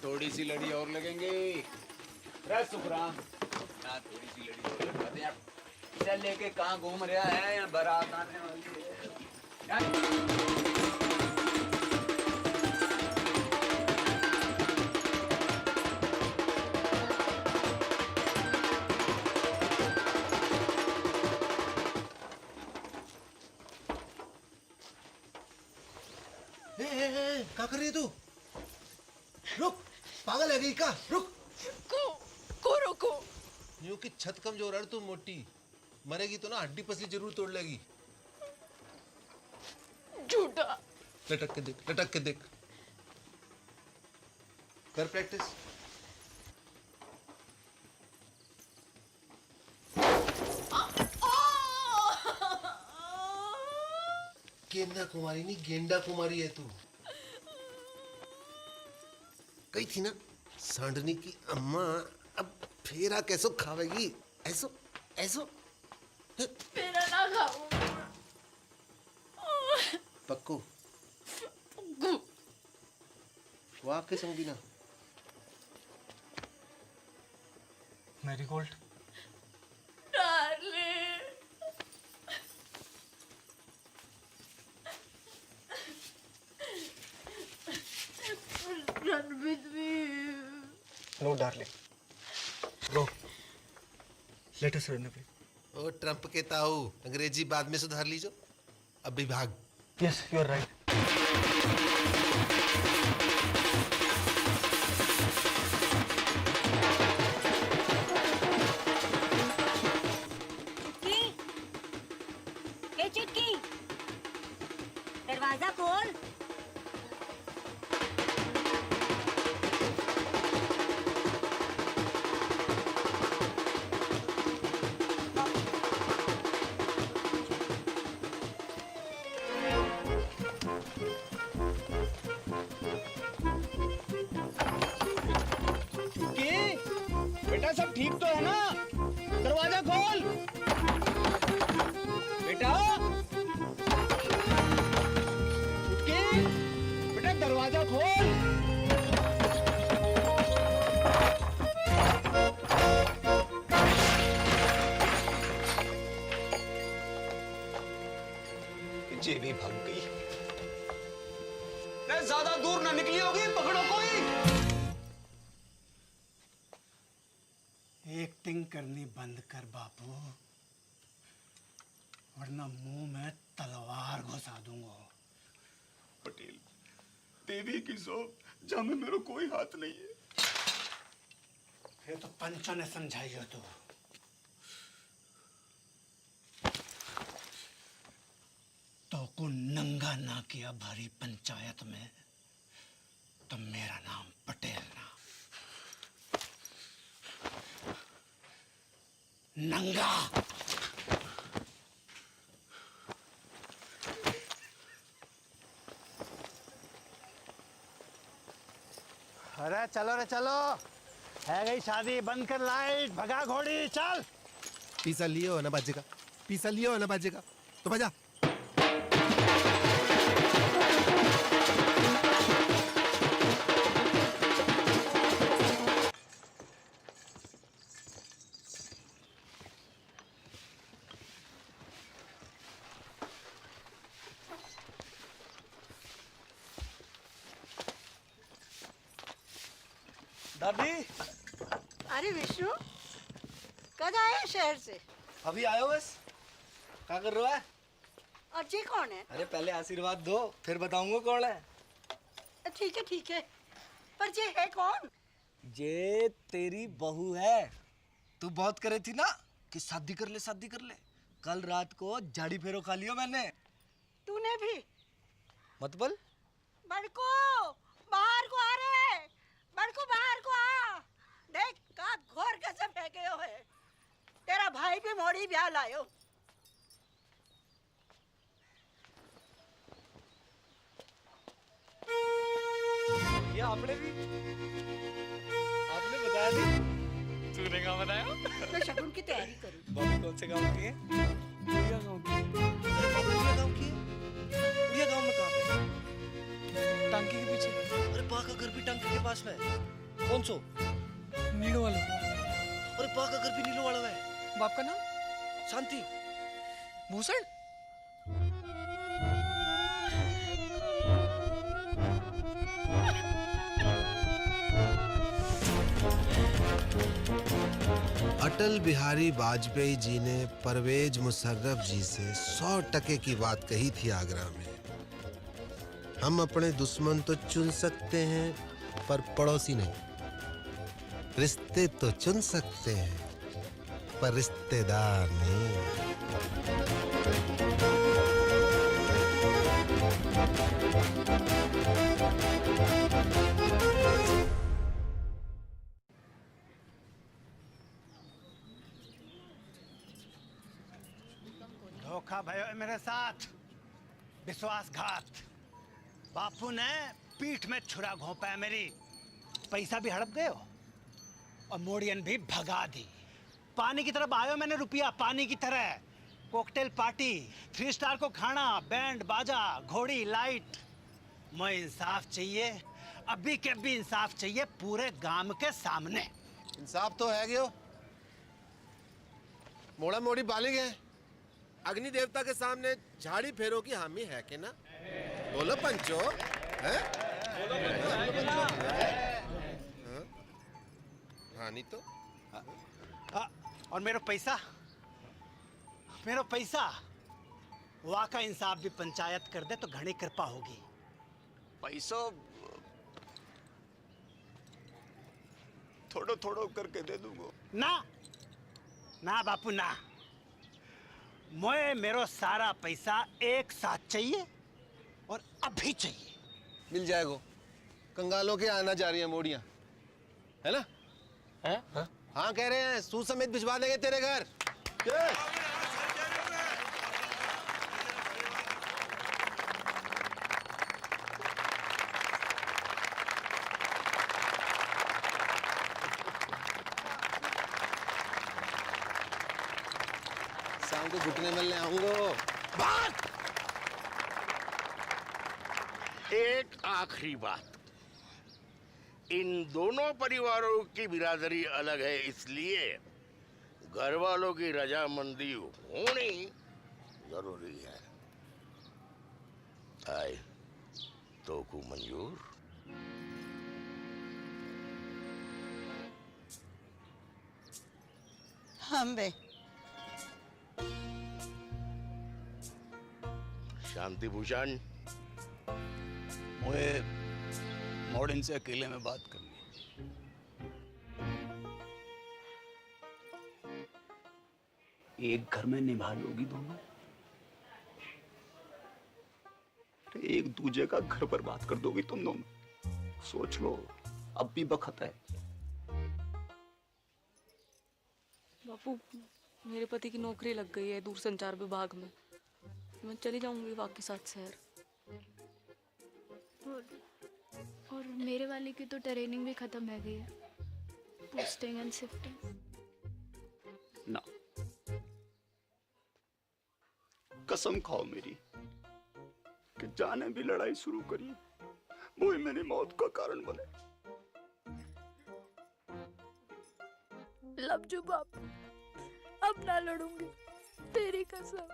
थोड़ी सी लड़ी और लगेंगे। सुखराम, यहाँ थोड़ी सी लड़ी और लगवाते हैं। चल लेके कहाँ घूम रहा है? यहाँ बारात आने वाली है। क्या कर रही है तू? रुक, पागल है गई का? रुक। को रोको। यूं की छत कमजोर है तू मोटी, मरेगी तो ना हड्डी पसली जरूर तोड़ लेगी। झूठा। लटक के देख, लटक के देख। कर प्रैक्टिस। गेंदा कुमारी नहीं, गेंडा कुमारी है तू। कही थी ना सांडनी की अम्मा, अब फेरा कैसो खावेगी? ऐसो ऐसो फेरा ना खाऊं। पक्को वाह के संगी ना। Marigold darling, run with me. No darling, go, let us run away. ओ ट्रम्प के ताऊ, अंग्रेजी बाद में सुधार लीजो, अभी भाग। Yes, you are right. चुटकी, दरवाजा खोल। बेटा सब ठीक तो है ना? दरवाजा खोल बेटा। बेटा दरवाजा खोल। जे भी भाग गई। ज्यादा दूर ना निकली होगी, पकड़ो कोई। एक्टिंग करनी बंद कर बापू, वरना मुंह में तलवार घुसा दूंगा। पटेल, देवी की सो जहाँ में मेरा कोई हाथ नहीं है। फिर तो पंचों ने समझाई हो तो को नंगा ना किया भारी पंचायत में तो मेरा नाम पटेल ना, नंगा। अरे चलो रे चलो, है गई शादी, बंद कर लाइट, भगा घोड़ी, चल। पीसा लियो ना बाजेगा, पीसा लियो ना बाजेगा, तो बजा। दादी, अरे विष्णु, कब आए शहर से? अभी आयो बस। क्या कर रहा है? और ये कौन है? अरे पहले आशीर्वाद दो, फिर बताऊंगा कौन है। ठीक है, पर ये है कौन? ये तेरी बहू है। तू बहुत करे थी ना कि शादी कर ले, शादी कर ले। कल रात को झाड़ी फेरो खा लियो मैंने। तूने भी? मतलब? बड़को, बाहर को आ रे, बड़को बाहर को आ। देख का घोर गजब है गयो है। तेरा भाई भी मोड़ी ब्याह लायो। ये आपने बताया नहीं? तूने कहाँ बताया? मैं शगुन की तैयारी करूँ। बाबू कौन से गांव की है? उड़िया गांव की। उड़िया गांव की? उड़िया गांव में कहाँ पे? टांकी के पीछे। अरे पा का घर भी टांकी के पास में है। कौन सो? नीलो वाला। अरे पा का घर भी नीलो वाला है। बाप का नाम? शांति। भूषण? अटल बिहारी वाजपेयी जी ने परवेज मुशर्रफ जी से 100% की बात कही थी आगरा में। हम अपने दुश्मन तो चुन सकते हैं पर पड़ोसी नहीं। रिश्ते तो चुन सकते हैं पर रिश्तेदार नहीं। धोखा भयो मेरे साथ। विश्वासघात। बापू ने पीठ में छुरा घोंपा है मेरी। पैसा भी हड़प गए हो और मोड़ियन भी भगा दी। पानी की तरफ आयो मैंने रुपया, पानी की तरह। कॉकटेल पार्टी, 3 स्टार को खाना, बैंड बाजा, घोड़ी लाइट। मुझे इंसाफ चाहिए, अभी के अभी इंसाफ चाहिए पूरे गांव के सामने। इंसाफ तो है गयो, मोड़ा मोड़ी बालिग है। अग्नि देवता के सामने झाड़ी फेरो की हामी है कि ना? बोलो पंचो, हैं? हाँ नहीं तो। और मेरा पैसा वहाँ का इंसाफ भी पंचायत कर दे तो घनी कृपा होगी। पैसो थोड़ो थोड़ो करके दे दूंगा। ना बापू ना, मुझे मेरा सारा पैसा एक साथ चाहिए और अभी चाहिए। मिल जाएगा। कंगालों के आना जा रही है मोड़ियां, है ना? हाँ कह रहे हैं, सूद समेत भिजवा देंगे तेरे घर। शाम को घुटने मिलने आऊंगा। बात एक आखिरी बात, इन दोनों परिवारों की बिरादरी अलग है, इसलिए घर वालों की रजामंदी होनी जरूरी है। आए तो को मंजूर? हम बे शांति भूषण, मुझे मॉडर्न से अकेले में बात करनी है। एक घर में निभा लोगी दोनों? एक दूजे का घर बर्बाद कर दोगी तुम दोनों। सोच लो, अब भी वक्त है। बापू, मेरे पति की नौकरी लग गई है दूरसंचार विभाग में। मैं चली जाऊंगी बाकी 7 शहर। और मेरे वाले की तो ट्रेनिंग भी खत्म हो गई है, पोस्टिंग एंड शिफ्टिंग। ना, कसम खाओ मेरी कि जाने भी लड़ाई शुरू करी वो ही मेरी मौत का कारण बने। लवजू बापू, अब ना लड़ूंगी, तेरी कसम।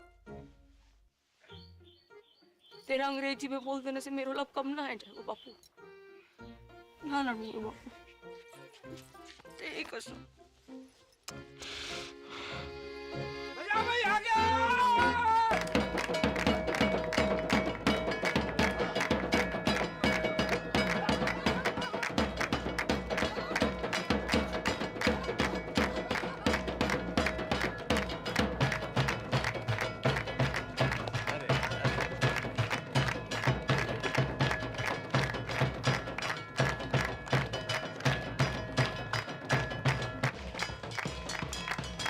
तेरा अंग्रेजी में बोल देने से मेरा लब कम ना है जाएगा बापू। ना लड़ूंगी बापू, तेरी कसम। भैया भाई आ गया।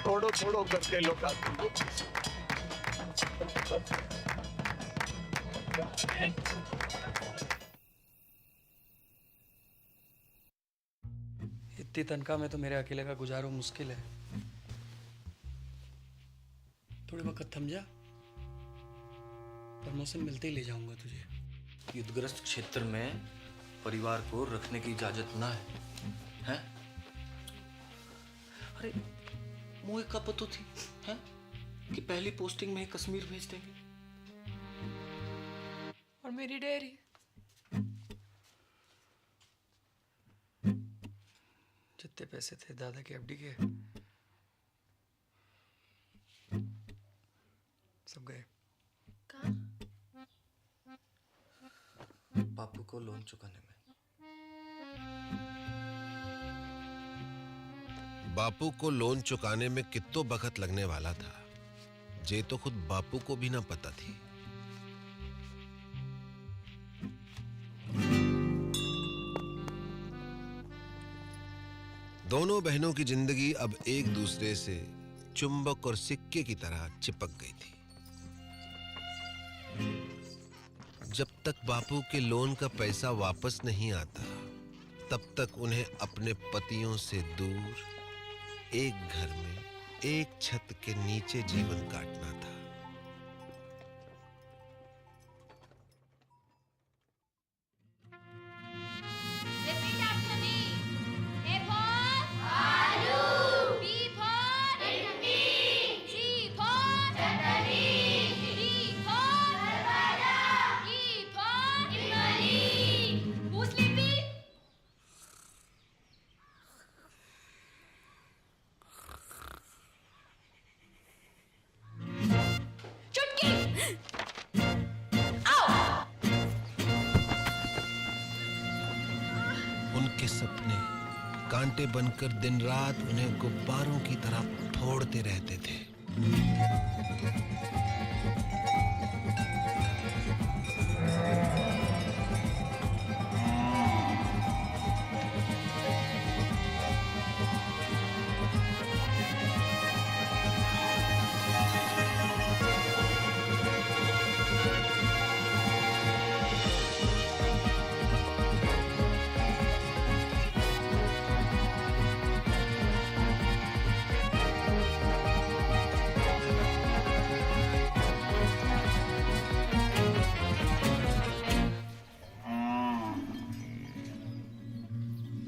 थोड़ो थोड़ो करके लौटा दूंगा। इतनी तनख्वाह में तो मेरे अकेले का गुजारो मुश्किल है। थोड़े वक्त थम जा, प्रमोशन मिलते ही ले जाऊंगा तुझे। युद्धग्रस्त क्षेत्र में परिवार को रखने की इजाजत ना है, हैं? अरे मुझे कब पता थी, हैं? कि पहली पोस्टिंग में ही कश्मीर भेज देंगे। और मेरी डेयरी, जितने पैसे थे दादा के एफडी के सब गए। बापू को लोन चुकाने में। बापू को लोन चुकाने में कितो वक्त लगने वाला था, जे तो खुद बापू को भी ना पता थी। दोनों बहनों की जिंदगी अब एक दूसरे से चुंबक और सिक्के की तरह चिपक गई थी। जब तक बापू के लोन का पैसा वापस नहीं आता तब तक उन्हें अपने पतियों से दूर एक घर में एक छत के नीचे जीवन काटना था। उनके सपने कांटे बनकर दिन रात उन्हें गुब्बारों की तरह फोड़ते रहते थे।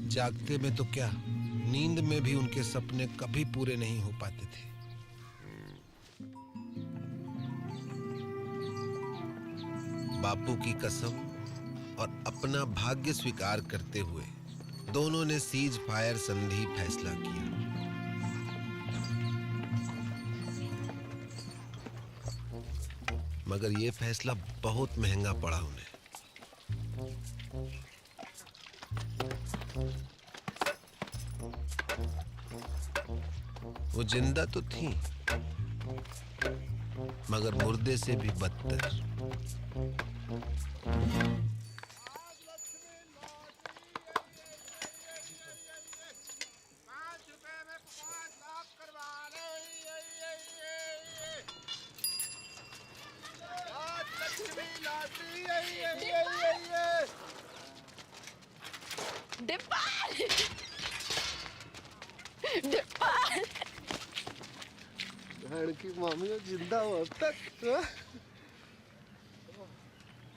जागते में तो क्या, नींद में भी उनके सपने कभी पूरे नहीं हो पाते थे। बापू की कसम और अपना भाग्य स्वीकार करते हुए दोनों ने सीज फायर संधि फैसला किया। मगर यह फैसला बहुत महंगा पड़ा उन्हें। वो जिंदा तो थी मगर मुर्दे से भी बदतर। की मामी जिंदा हो अब तक।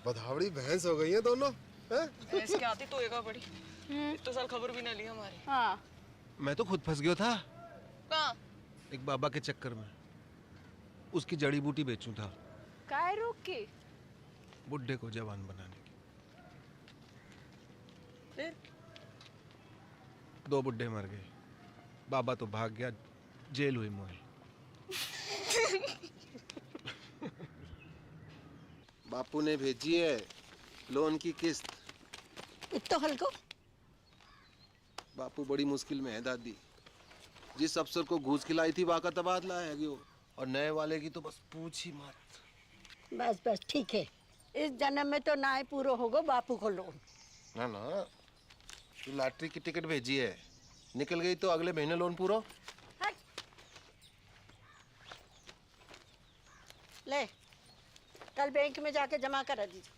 बधावड़ी भैंस हो गई है दोनों। भैंस की आती तो एगा बड़ी। तो साल खबर भी ना ली हमारी। हाँ। मैं तो खुद फंस गया था। कहाँ? एक बाबा के चक्कर में। उसकी जड़ी बूटी बेचूं था। काय रोक के? बुड्ढे को जवान बनाने की। फिर? 2 बुड्ढे मर गए। बाबा तो भाग गया, जेल हुई मोही। बापू ने भेजी है लोन की किस्त। इतना हल्को? बापू बड़ी मुश्किल में है दादी। जिस अफसर को घूस खिलाई थी वाका तबादला है गयो, और नए वाले की तो बस पूछ ही मत। बस बस ठीक है, इस जन्म में तो ना ही पूरा होगा बापू को लोन। ना ना, तू लॉटरी की टिकट भेजी है, निकल गई तो अगले महीने लोन पूरा। ले, कल बैंक में जाके जमा करा दीजिए।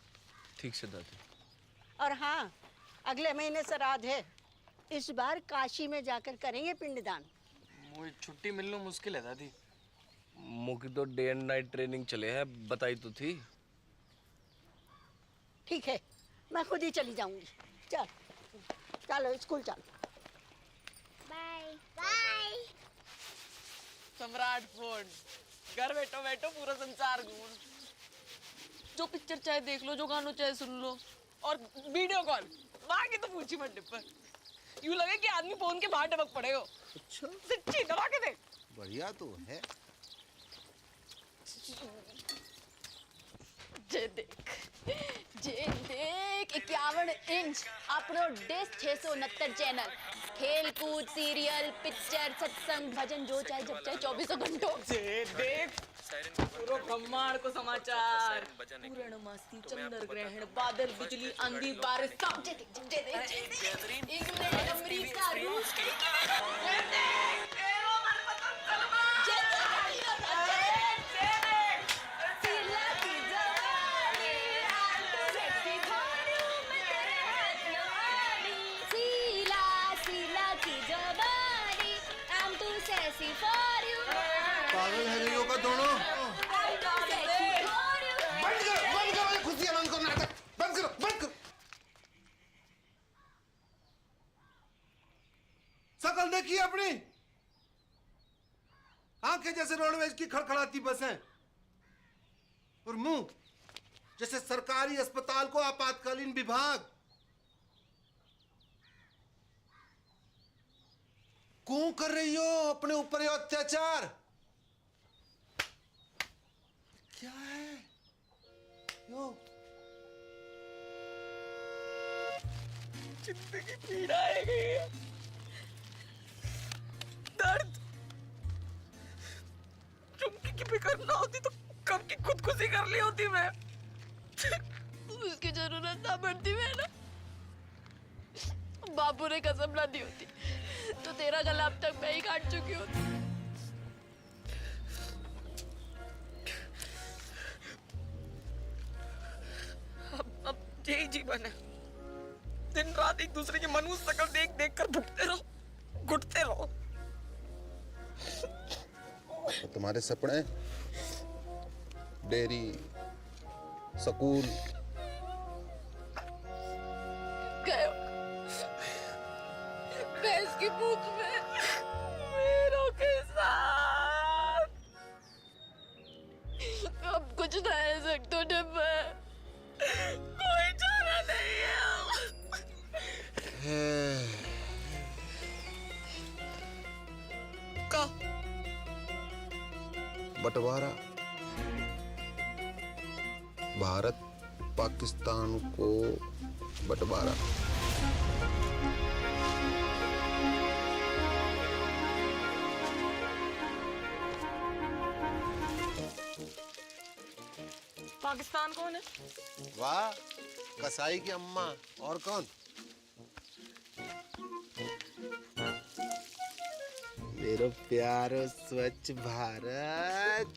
ठीक से दादी। और हाँ, अगले महीने श्राद्ध है, इस बार काशी में जाकर करेंगे पिंडदान। मुझे छुट्टी मिलना मुश्किल है दादी। मुझे तो डे एंड नाइट ट्रेनिंग चले हैं, बताई तो थी। ठीक है, मैं खुद ही चली जाऊंगी। चल चलो स्कूल चलो। Bye bye. सम्राट फोन, घर बैठो बैठो पूरा संसार घूम। जो पिक्चर चाहे देख लो, जो गानों चाहे सुन लो, और वीडियो कॉल बाकी तो पूछी मत डिब्बर। यूं लगे कि आदमी फोन के बाहर टपक पड़े हो। अच्छा, सच्ची दबा के दे। बढ़िया तो है। जे देख 51 इंच अपनो डिश 669 चैनल, खेल कूद, सीरियल, पिक्चर, सत्संग, भजन, जो चाहे जब चाहे 24 घंटों। जे देख पूरा ब्रह्मांड को समाचार, पूर्ण मस्ती, चंद्र ग्रहण, बादल, बिजली, आंधी, बारिश, सब जे देख। इंग्लैंड, अमेरिका, रूस, पागल है गई होगा दोनों। बंद करो ये खुशियां, बंद करो नाटक, बंद करो, बंद करो। शकल देखिए अपनी, आंखें जैसे रोडवेज की खड़खड़ाती बसें और मुंह जैसे सरकारी अस्पताल को आपातकालीन विभाग। क्यों कर रही हो अपने ऊपर ये अत्याचार? क्या है यो? जिंदगी पीड़ा है गई है, दर्द। चुमकी की फिक्र ना होती तो कब की खुदकुशी कर ली होती मैं। उसकी जरूरत ना पड़ती मैं ना, बापू ने कसम ना दी होती तो तेरा गला अब तक मैं ही काट चुकी होती। अब यही जीवन है, दिन रात एक दूसरे की मनुष्य शकल देख देख कर भुगते रहो, घुटते रहो। तुम्हारे सपने, डेयरी, स्कूल गए भैंस की पूंछ में मेरों के साथ। अब कुछ ना है सकते डिब्बे, कोई चारा नहीं है। का बंटवारा, भारत पाकिस्तान को बंटवारा। पाकिस्तान कौन है? वाह, कसाई की अम्मा, और कौन? मेरा प्यारो स्वच्छ भारत।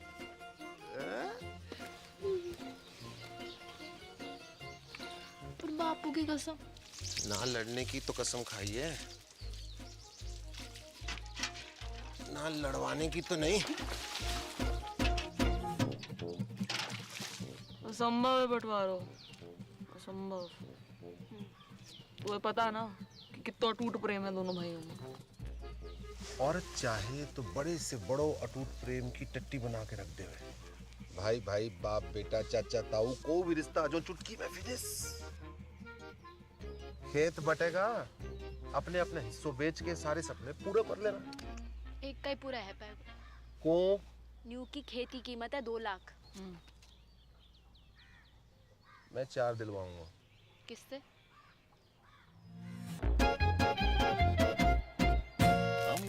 पर बापू की कसम। ना लड़ने की तो कसम खाई है, ना लड़वाने की तो नहीं। असंभव है बंटवारो, असंभव। तुम्हें पता ना कि कितना टूट प्रेम है दोनों भाइयों में। औरत चाहे तो बड़े से बड़ो अटूट प्रेम की टट्टी बना के रख दे। भाई भाई, बाप बेटा, चाचा ताऊ, को भी रिश्ता जो चुटकी में फिनिश। खेत बटेगा, अपने अपने हिस्सों बेच के सारे सपने पूरे कर लेना। एक का ही पूरा है पैर को न्यू की खेती कीमत है 2 लाख। मैं 4 दिलवाऊंगा। किससे?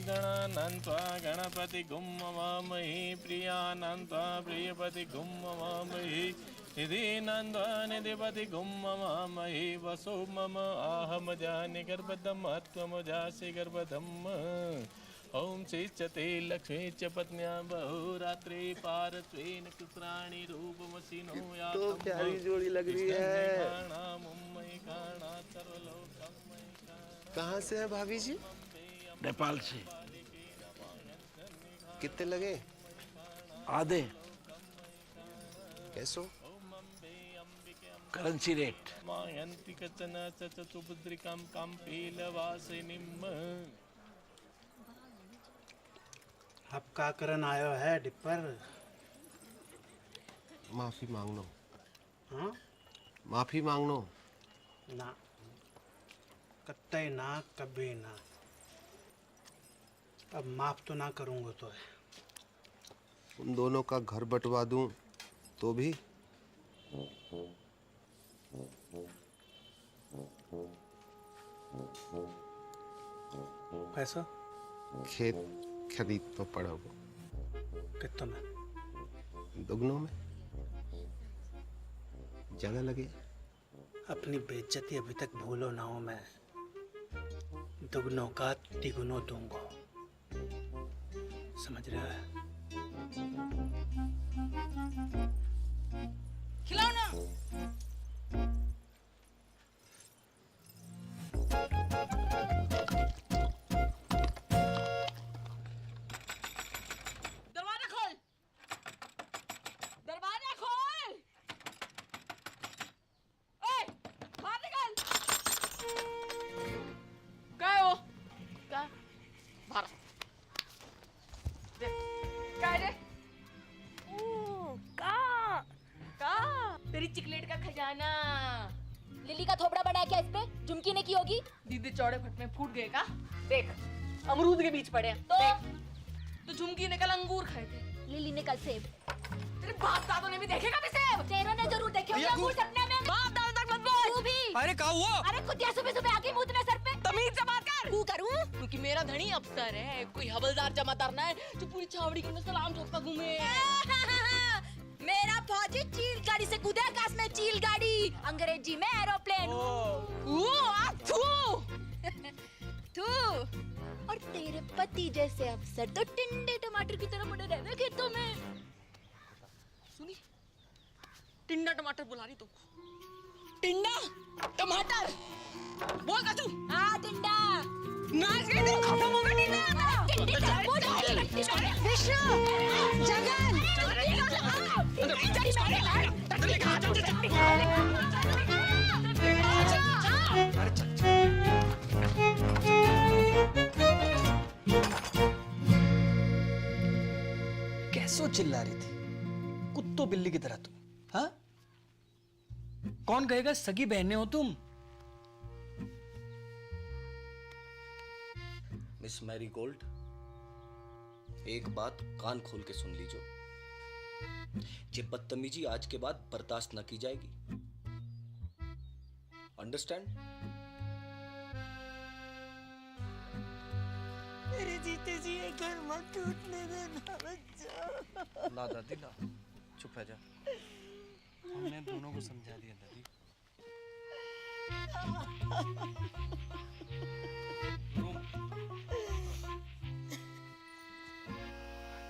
गणानन्त्वा गणपति गुम्मवामहि प्रियानन्त्वा प्रियपति गुम्मवामहि निधिनन्त्वा निधिपति गुम्मवामहि वसो मम आहम जानि गर्भदम् त्वमजासि गर्भदम्। ओम श्रीचते लक्ष्मी च पत्न्या बहुरात्रि पारत्वेन कुत्राणि रूपमसिनो या तो प्यारी जोड़ी लग रही है। कहाँ से है भाभी जी? नेपाल से। कितने लगे? आधे। कैसो? Currency rate. मायन्ति कचन चतुभद्रिकां काम्पीलवासिनीम्। अब का करन आयो है डिपर? माफी मांगनो। हाँ? माफी मांगनो। ना, कत्ते ना, कभी ना। अब माफ तो ना करूंगा तो है। उन दोनों का घर बंटवा दूं तो भी? पैसा? खेत खरीद तो पड़ोगे। कितना में? दुगनों में। ज्यादा लगे? अपनी बेइज्जती अभी तक भूलो ना हो। मैं दुगनों का तिगुनों दूंगा, समझ रहा है? खिलाओ ना। दरवाजा खोल। चिकलेट का खजाना। लिली का थोबड़ा बड़ा है क्या इस पे? झुमकी ने की होगी। दीदी चौड़े फट में फूट गए का? देख अमरूद के बीच पड़े हैं। तो झुमकी ने कल अंगूर खाए थे, लिली ने कल सेब। तेरे बाप दादों ने भी देखे कभी सेब? तेरे ने जरूर देखे होंगे अंगूर सपने में। बाप दादों तक मत बोल। तू भी। अरे क्या हुआ? अरे कुतिया सुबह सुबह आके मुंह सर पे। तमीज से बात कर। तू करूं? क्योंकि मेरा धनी अफसर है, कोई हवलदार जमादार ना है जो पूरी छावड़ी के में सलाम ठोकता घूमे। मेरा फौजी चील गाड़ी से कूदे आकाश में, चील गाड़ी अंग्रेजी में एरोप्लेन। तू और तेरे पति जैसे अफसर तो टिंडे टमाटर की तरह पड़े रहने खेतों में। सुनी, टिंडा टमाटर बुला रही तो। टिंडा टमाटर बोल का तू। हाँ टिंडा नाच गई तो खत्म हो गई टिंडा। विष्णु, जगन, कैसो चिल्ला रही थी कुत्तो बिल्ली की तरह तुम? हाँ, कौन कहेगा सगी बहनें हो तुम? मिस मैरी गोल्ड, एक बात कान खोल के सुन लीजो। ये बदतमीजी आज के बाद बर्दाश्त न की जाएगी। अंडरस्टैंड? मेरे जीते जी ये घर मत टूटने देना बच्चा। ना दादी ना, चुप रह जा। हमने दोनों को समझा दिया दादी।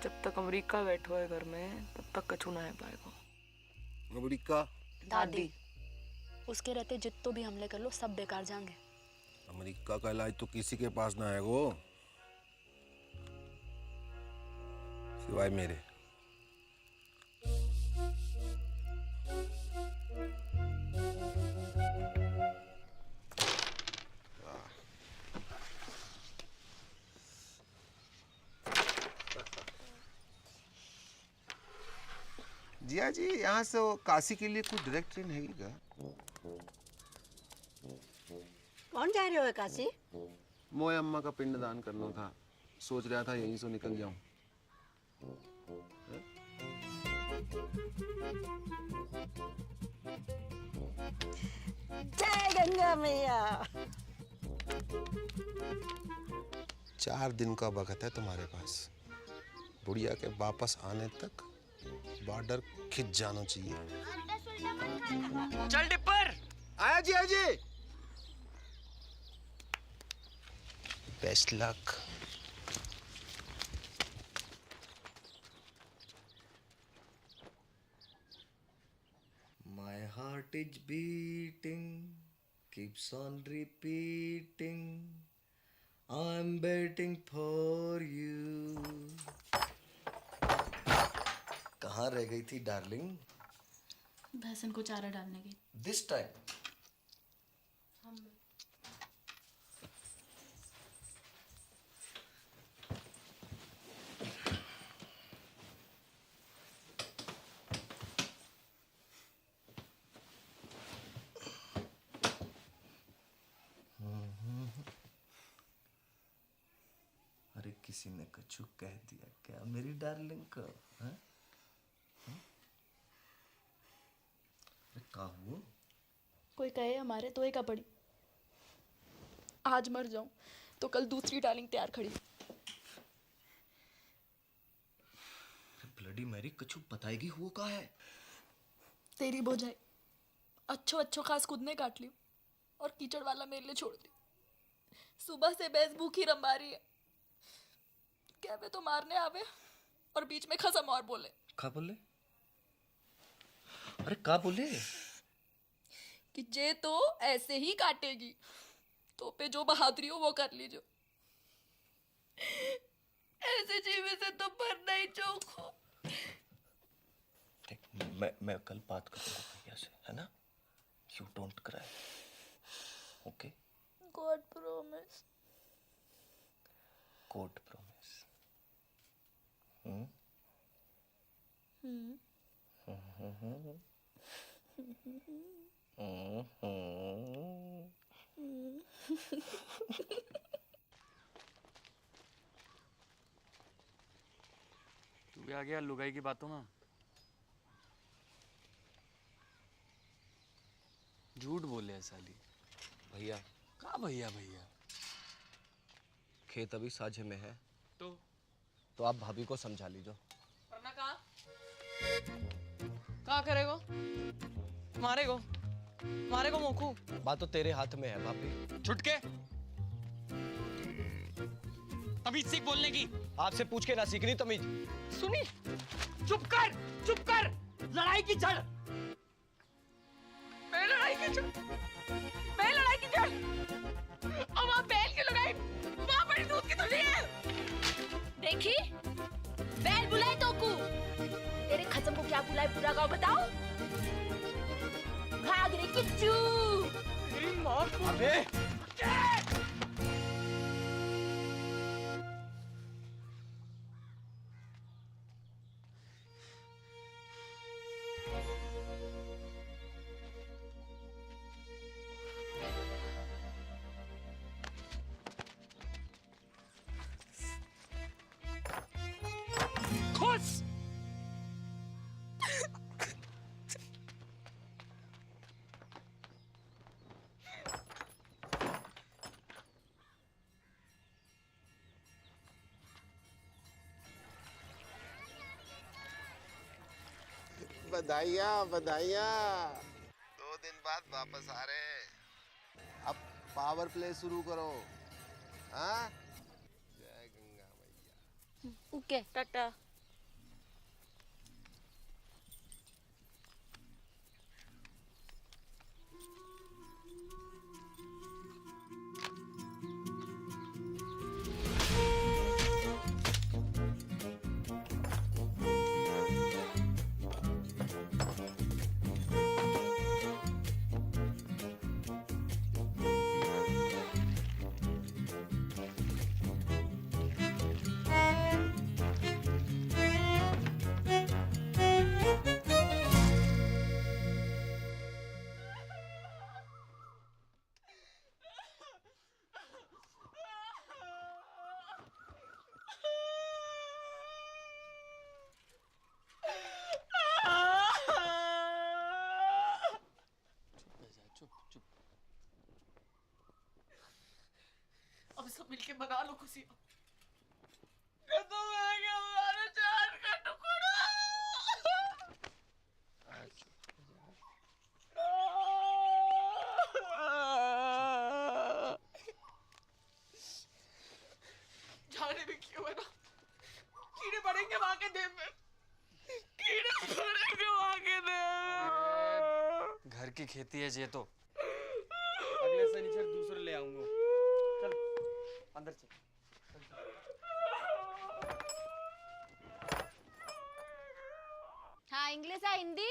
जब तक अमेरिका बैठो है घर में तब तक कछु ना है पाएगा। अमेरिका? दादी, उसके रहते जितने भी हमले कर लो सब बेकार जाएंगे। अमेरिका का इलाज तो किसी के पास ना है वो, सिवाय मेरे। जिया जी, यहाँ से काशी के लिए कोई डायरेक्ट ट्रेन है क्या? कौन जा रहे हो काशी? मोए अम्मा का पिंडदान करना था, सोच रहा था यहीं से निकल जाऊं। जय गंगा मैया। 4 दिन का वक्त है तुम्हारे पास। बुढ़िया के वापस आने तक बॉर्डर खिंच जाना चाहिए। चल डिपर। आया जी, आया जी। Best luck. My heart is beating, keeps on repeating. I'm waiting for you. कहाँ रह गई थी डार्लिंग? भैंसन को चारा डालने की। This time. अरे किसी ने कछु कह दिया क्या मेरी डार्लिंग को? हाँ? का हुआ? कोई कहे हमारे तो एक पड़ी। आज मर जाऊं तो कल दूसरी डार्लिंग तैयार खड़ी। ब्लडी मैरी, कछु बताएगी हुआ का है? तेरी बोझाई अच्छो अच्छो खास खुद ने काट ली और कीचड़ वाला मेरे लिए छोड़ दी। सुबह से भैंस भूखी रंबा रही है। कहवे तो मारने आवे और बीच में खसम और बोले। का बोले? अरे का बोले? कि जे तो ऐसे ही काटेगी, तो पे जो बहादुरी हो वो कर लीजो। ऐसे जीवे से तो पर नहीं चौको। मैं कल बात करूंगा भैया से, है ना? You don't cry, okay? God promise. God promise. तू भी आ गया लुगाई की बातों में। झूठ बोले है साली। भैया कहाँ भैया भैया? खेत अभी साझे में है तो आप भाभी को समझा लीजिए। वरना कहाँ करेगो? मारेगो मोखू। बात तो तेरे हाथ में है भाभी। छुटके तमीज सीख बोलने की। आपसे पूछ के ना सीखनी तमीज। सुनी, चुप कर। लड़ाई की जड़। मैं लड़ाई की जड़। अब आप बैल की लगाई, वहाँ बड़ी दूध की तुझी है। देखी बैल बुलाए तो को तेरे खत्म को क्या बुलाए पूरा गाँव बताओ। भाग रे किच्चू। मेरी माँ को। अबे खुश। बधाइयाँ 2 दिन बाद वापस आ रहे हैं। अब पावर प्ले शुरू करो। हाँ, जय गंगा मैया। ओके टाटा। अब सब मिलके बना लो खुशी। ये तो मैं क्या हमारे जान का टुकड़ा। जाने भी क्यों है ना, कीड़े पड़ेंगे वहां के देह में। घर की खेती है ये तो। अगले शनिचर दूसरे ले आऊंगा। चल अंदर चल। हाँ इंग्लिश या हिंदी?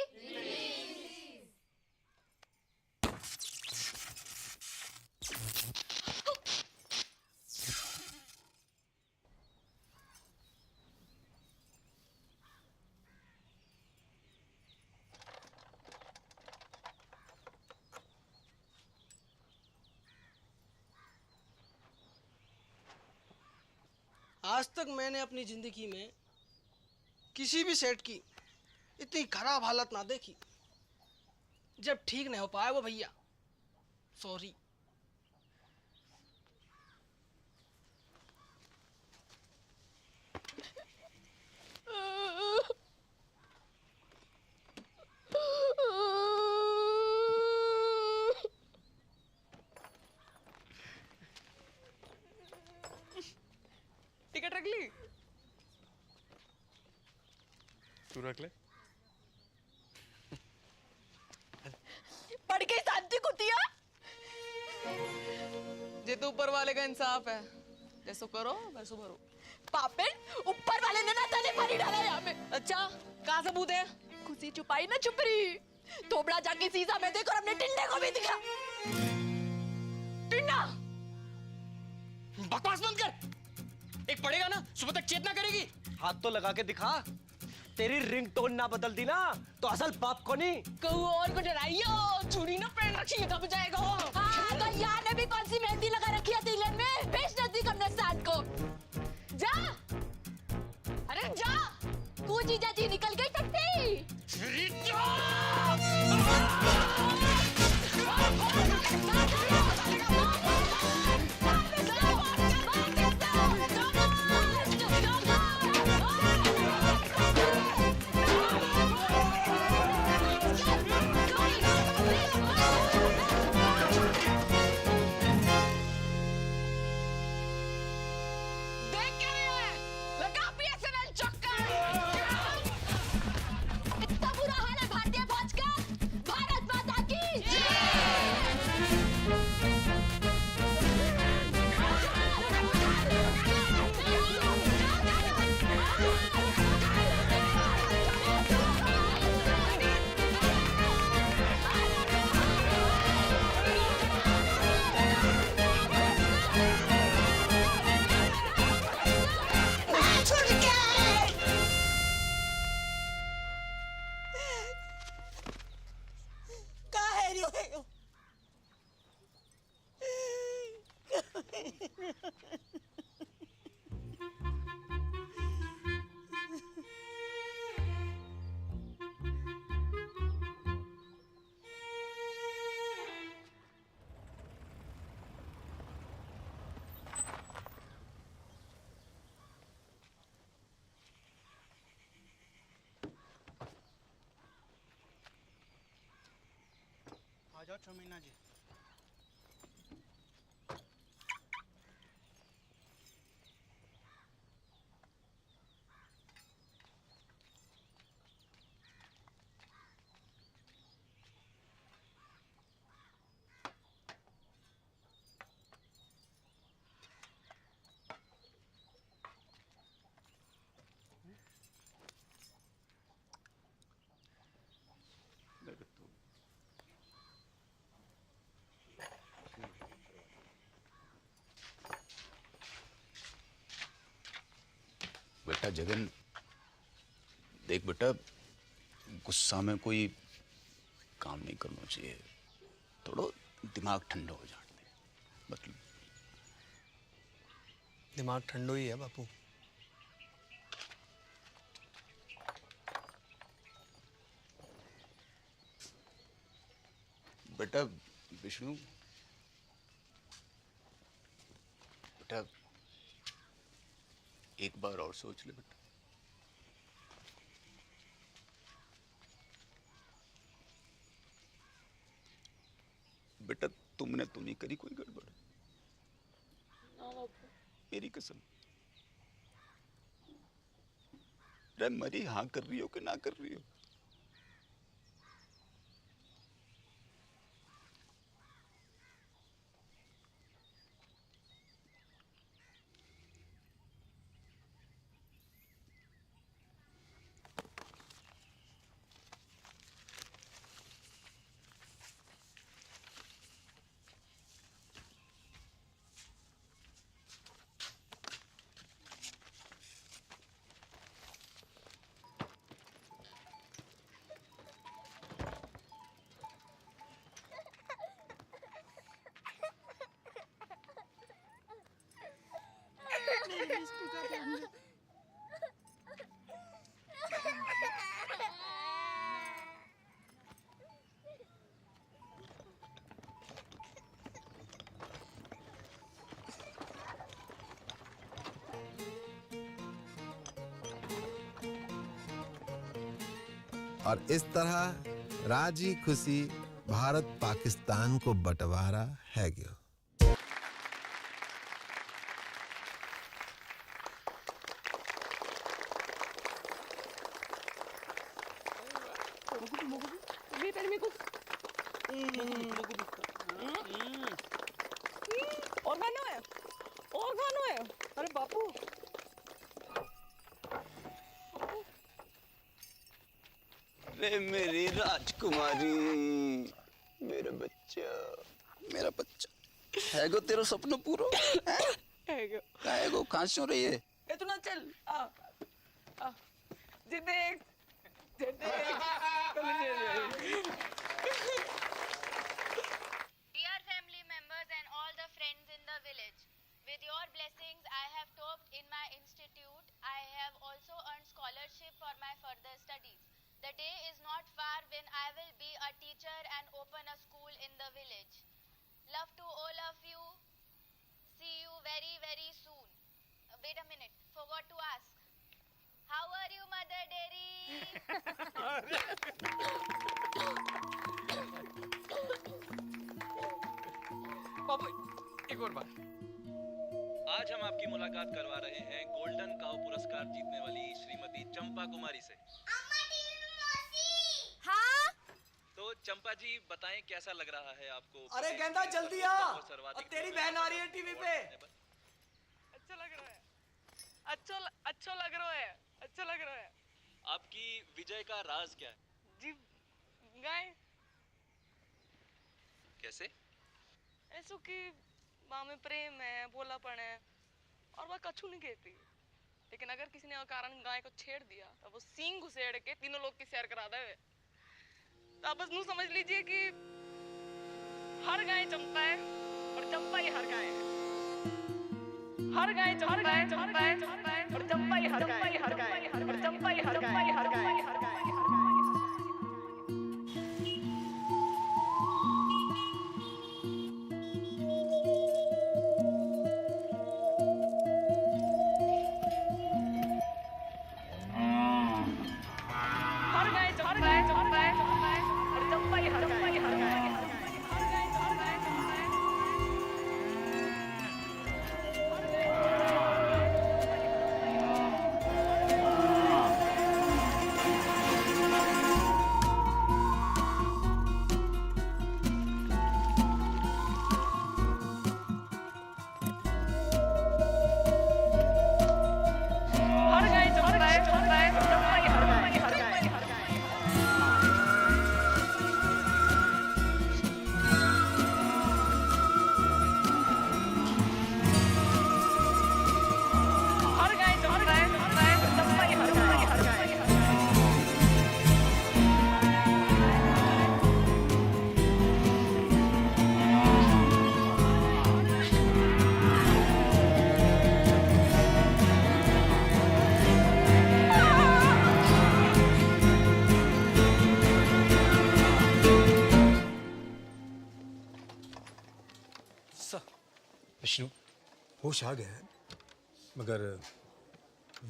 आज तक मैंने अपनी जिंदगी में किसी भी सेट की इतनी खराब हालत ना देखी। जब ठीक नहीं हो पाया वो भैया, सॉरी। टिकट रख ली? तू रख ले। पढ़ के शांति कुतिया। ये तो ऊपर वाले का इंसाफ है, जैसो करो वैसो भरो। पापेन ऊपर वाले ने ना तने पानी डाला यहाँ पे। अच्छा कहाँ सबूत है? खुशी छुपाई ना चुप रही। थोबड़ा जाके शीशा में देखो और अपने टिंडे को भी दिखा। टिंडा बकवास बंद कर। एक पड़ेगा ना सुबह तक चेतना करेगी। हाथ तो लगा के दिखा। तेरी रिंगटोन ना बदल दी ना तो असल बाप को नहीं कहू और को डराइयो, चूड़ी ना पहन रखी है दब जाएगा वो। हाँ, तो यार ने भी कौन सी मेहंदी लगा रखी है तिलक में? भेज नदी कब्रिस्तान को। जा, अरे जा, तू जीजा जी निकल गई टट्टी। इतना बुरा हाल है भारतीय फौज का। भारत माता की आ जाओ चौमीना जी। बेटा जगन, देख बेटा, गुस्सा में कोई काम नहीं करना चाहिए। थोड़ा दिमाग ठंडा हो जाने दे। मतलब दिमाग ठंडो ही है बापू। बेटा विष्णु, बेटा एक बार और सोच ले बेटा। बेटा तुमने तो नहीं करी कोई गड़बड़? मेरी कसम। अरे मरी हाँ कर रही हो कि ना कर रही हो? और इस तरह राजी खुशी भारत पाकिस्तान को बंटवारा है गयो। और खाना है, और खाना है। अरे बापू, अरे मेरी राजकुमारी, मेरा बच्चा, मेरा बच्चा है गो, तेरा सपना पूरा है गो। कहाँ से हो रही है? तू ना चल, आ, आ, देख Dear family members and all the friends in the village, with your blessings I have topped in my institute. I have also earned scholarship for my further studies. The day is not far when I will be a teacher and open a school in the village. Love to all of you. See you very, very soon. Wait a minute, forgot to ask. How are you, Mother Dairy? पापा एक और बात। आज हम आपकी मुलाकात करवा रहे हैं गोल्डन काउ पुरस्कार जीतने वाली श्रीमती चंपा कुमारी से। हाँ? तो चंपा जी बताएं कैसा लग रहा है आपको? अरे गेंदा जल्दी आ, अब तेरी बहन आ रही है टीवी पे। अच्छा लग रहा है, अच्छा लग रहा है, अच्छा लग रहा है। आपकी विजय का राज क्या है? जी गाय कैसे? ऐसो कि माँ में प्रेम है, भोलापन है और वह कछु नहीं कहती। लेकिन अगर किसी ने अकारण गाय को छेड़ दिया तो वो सींग घुसेड़ के तीनों लोग की सैर करा दे। तो आप बस यूं समझ लीजिए कि हर गाय चंपा है और चंपा ही हर गाय है। हर गाय चंपा है, चंपा है, चंपा है और चंपा ही हर गाय है, हर गाय है और चंपा ही हर गाय है, हर गाय है, हर गाय है। विष्णु होश आ गया है मगर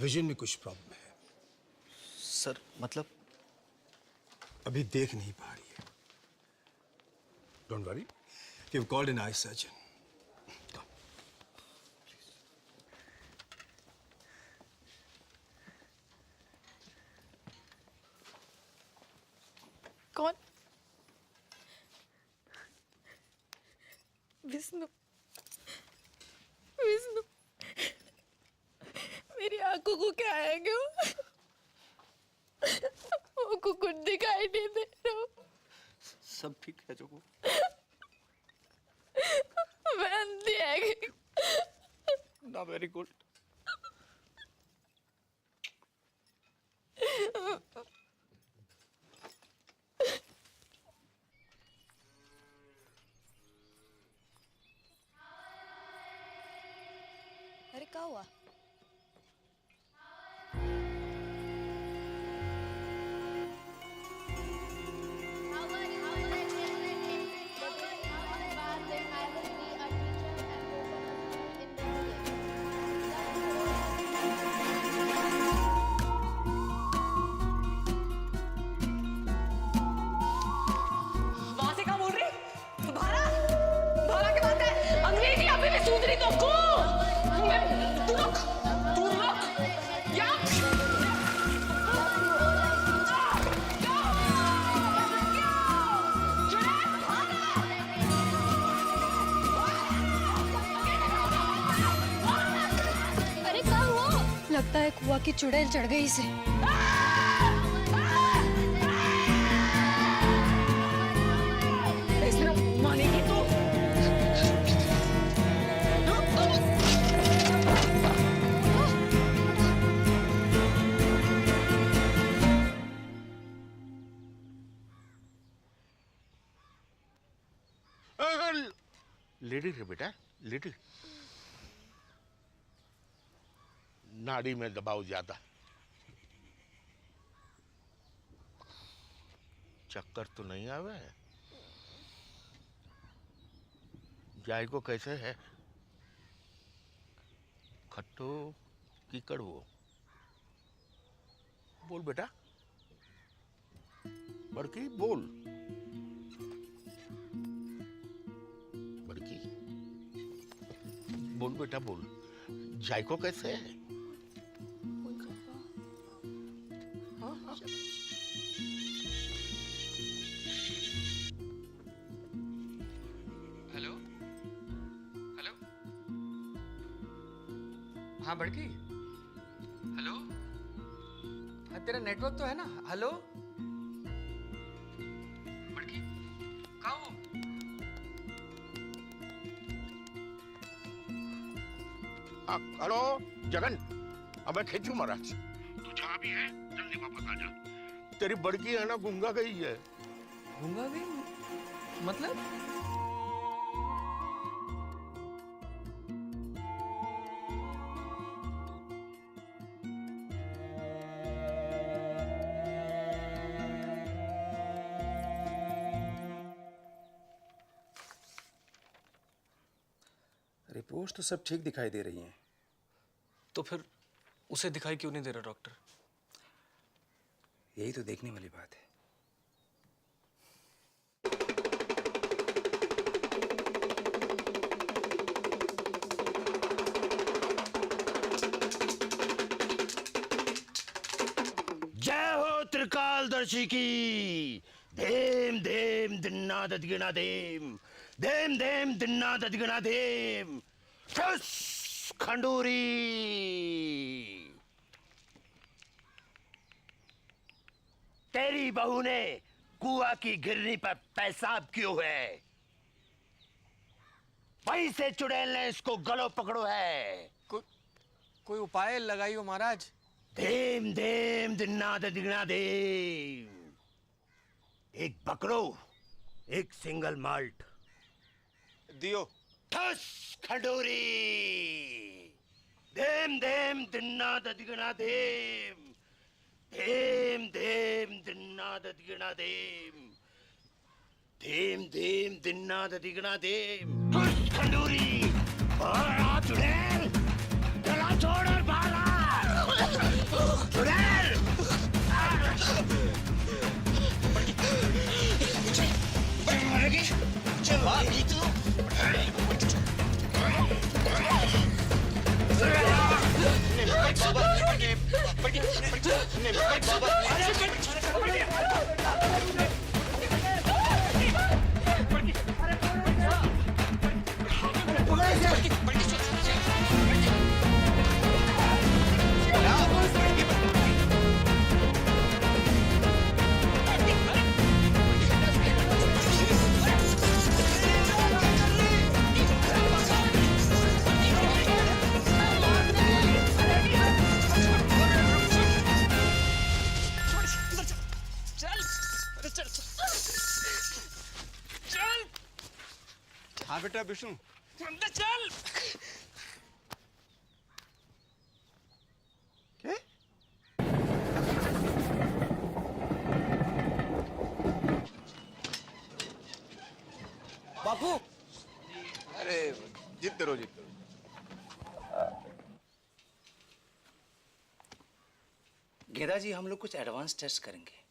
विजन में कुछ प्रॉब्लम है। सर मतलब अभी देख नहीं पा रही है। Don't worry, we have called an eye surgeon. कौन? विष्णु, विष्णु, मेरी आंखों को क्या है क्यों? वो कुछ दिखाई नहीं दे रहा। सब ठीक है जो मैं अंधी है ना। Very good. अरे क्या हुआ? वहां से क्या बोल रही? भारा, भारा की बात है। अंग्रेजी अभी भी सूझ रही तो को? तू रुक, या? अरे क्या हुआ? लगता है कुआ की चुड़ैल चढ़ गई इसे। मानेगी तू? लेडी रे बेटा, लेडी। नाड़ी में दबाव ज्यादा। चक्कर तो नहीं आवे? जायको कैसे है? खट्टो की कड़वो? बोल बेटा, बड़की बोल। बड़की बोल बेटा बोल, जायको कैसे है? हेलो हेलो, हाँ बड़की, हेलो, हाँ तेरा नेटवर्क तो है ना? हेलो बड़की, कहाँ हो? हेलो जगन, अब मैं खींचू महाराज। तू जहाँ भी है जल्दी वापस आ जा। तेरी बड़की है ना गूंगा गई है। गूंगा गई मतलब? रिपोर्ट्स तो सब ठीक दिखाई दे रही हैं। तो फिर उसे दिखाई क्यों नहीं दे रहा डॉक्टर? यही तो देखने वाली बात है। जय हो त्रिकालदर्शी की। धेम धेम दिन्ना ददगिना धेम, धेम धेम दिन्ना ददगिना धेम। ठुस खंडूरी। तेरी बहू ने कुआ की गिरनी पर पेशाब क्यों है? वहीं से चुड़ैल ने इसको गलो पकड़ो है। कोई उपाय लगाइयो महाराज। धेम धेम दिन्ना ददगिना धेम। एक बकरो, एक सिंगल माल्ट दियो। ठस खंडूरी। धेम धेम दिन्ना ददगिना धेम, धेम धेम दिन्ना ददगिना धेम, धेम धेम दिन्ना ददगिना धेम। ठस खंडूरी। और चुड़ैल, चला छोड़ और भागा। चुड़ैल। हाँ बेटा विष्णु। चल। बापू। अरे जीतते रहो जीतते रहो। गेदा जी, हम लोग कुछ एडवांस टेस्ट करेंगे।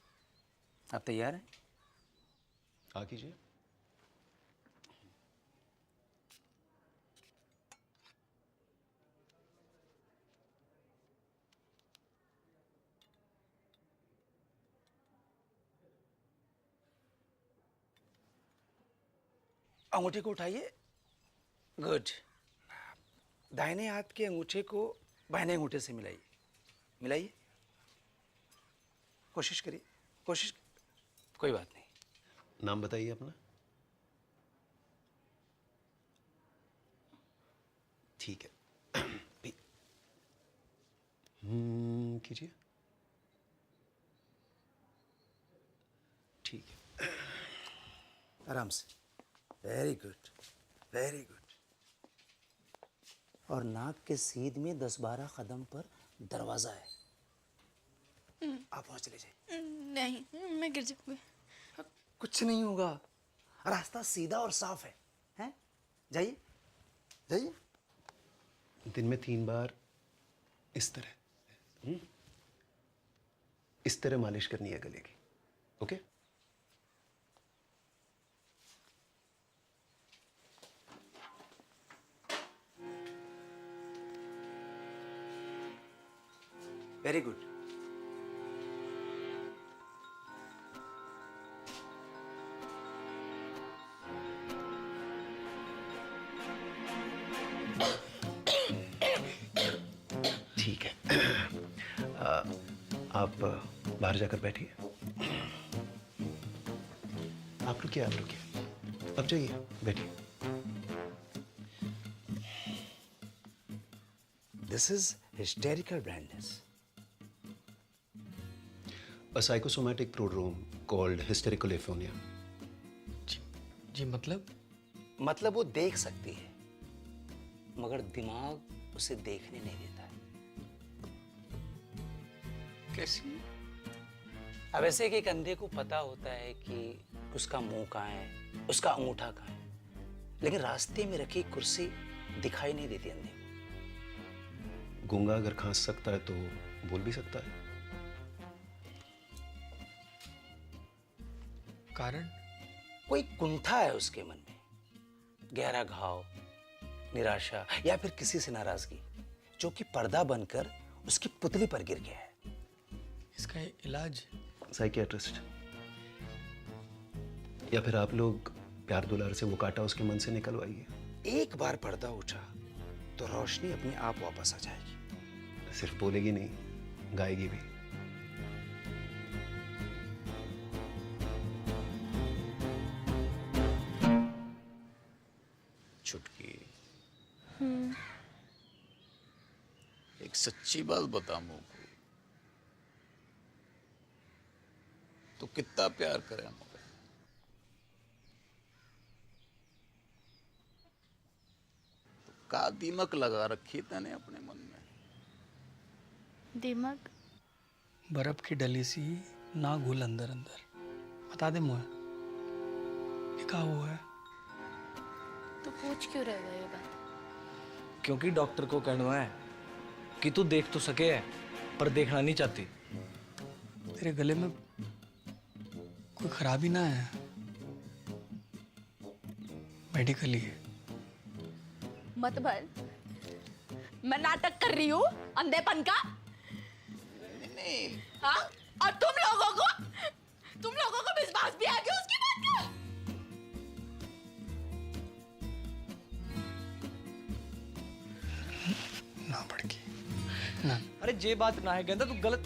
आप तैयार हैं? हाँ कीजिए। अंगूठे को उठाइए। गुड। दाहिने हाथ के अंगूठे को बाएं अंगूठे से मिलाइए। मिलाइए। कोशिश करिए, कोशिश। कोई बात नहीं। नाम बताइए अपना। ठीक है। कीजिए। ठीक है। आराम से। Very good, very good. और नाक के सीध में 10-12 कदम पर दरवाजा है, आप वहां चले जाइए। नहीं, मैं गिर जाऊंगी। कुछ नहीं होगा, रास्ता सीधा और साफ है, हैं? जाइए जाइए। दिन में 3 बार इस तरह मालिश करनी है गले की, ओके? Very good. ठीक है। आप बाहर जाकर बैठिए। आप रुकिए, अब जाइए, बैठिए। This is hysterical blindness. A psychosomatic prodrome called hysterical aphonia. जी मतलब? मतलब वो देख सकती है, मगर दिमाग उसे देखने नहीं देता है। कैसी? अब ऐसे कि एक अंधे को पता होता है कि उसका मुंह कहाँ है, उसका अंगूठा कहाँ है, लेकिन रास्ते में रखी कुर्सी दिखाई नहीं देती अंधे को। गूंगा अगर खांस सकता है तो बोल भी सकता है। कारण? कोई कुंठा है उसके मन में, गहरा घाव, निराशा या फिर किसी से नाराजगी, जो कि पर्दा बनकर उसकी पुतली पर गिर गया है। इसका इलाज? साइकियाट्रिस्ट, या फिर आप लोग प्यार दुलार से वो कांटा उसके मन से निकलवाइए। एक बार पर्दा उठा तो रोशनी अपने आप वापस आ जाएगी। सिर्फ बोलेगी नहीं, गाएगी भी। छुटकी, एक सच्ची बात बता मुझको, तो कितना प्यार करे मुझे? तो का दीमक लगा रखी तने अपने मन में? दिमाग? बर्फ की डली सी ना घुल अंदर अंदर। बता दे मुझे, ये का वो है? तो पूछ क्यों रह गए ये बात? क्योंकि डॉक्टर को कहना है कि तू देख तो सके है, पर देखना नहीं चाहती। तेरे गले में कोई खराबी ना है? मेडिकली है। मत भर, मैं नाटक कर रही हूँ अंधेपन का। हाँ? और तुम लोगों को विश्वास भी आ गया उसकी बात का? ना पड़की ना। अरे जे बात ना है गेंदा, तू गलत।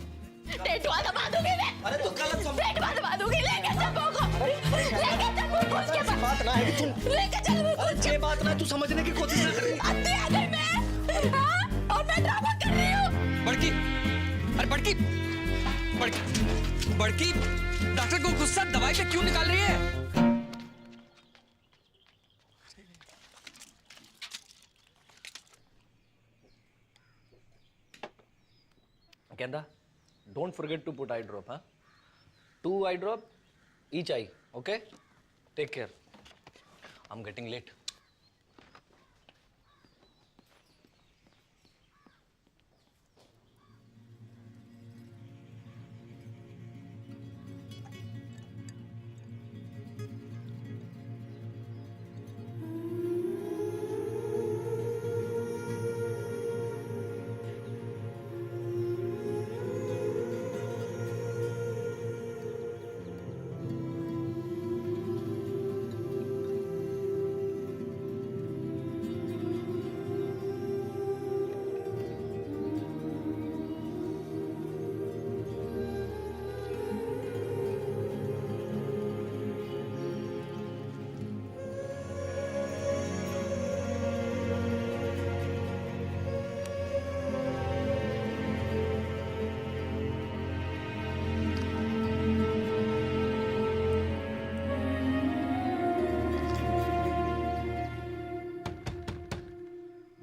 टेटुआ दबा दूंगी मैं। अरे तू गलत समझ। टेटुआ दबा दूंगी, लेके चल बोको। लेके चल बोको उसके पास। बात ना है कि तू। लेके चल बोको। अरे जे बात ना है, तू समझने की कोशिश ना कर। अंधी आ गई मैं। हाँ? और मैं ड्रामा कर रही हूँ। बड़की, अरे बड़की, बड़की, डॉक्टर को गुस्सा दवाई पे क्यों निकाल रही है? Kenda, don't forget to put eye drop, huh? 2 eye drop, each eye, okay? Take care. I'm getting late.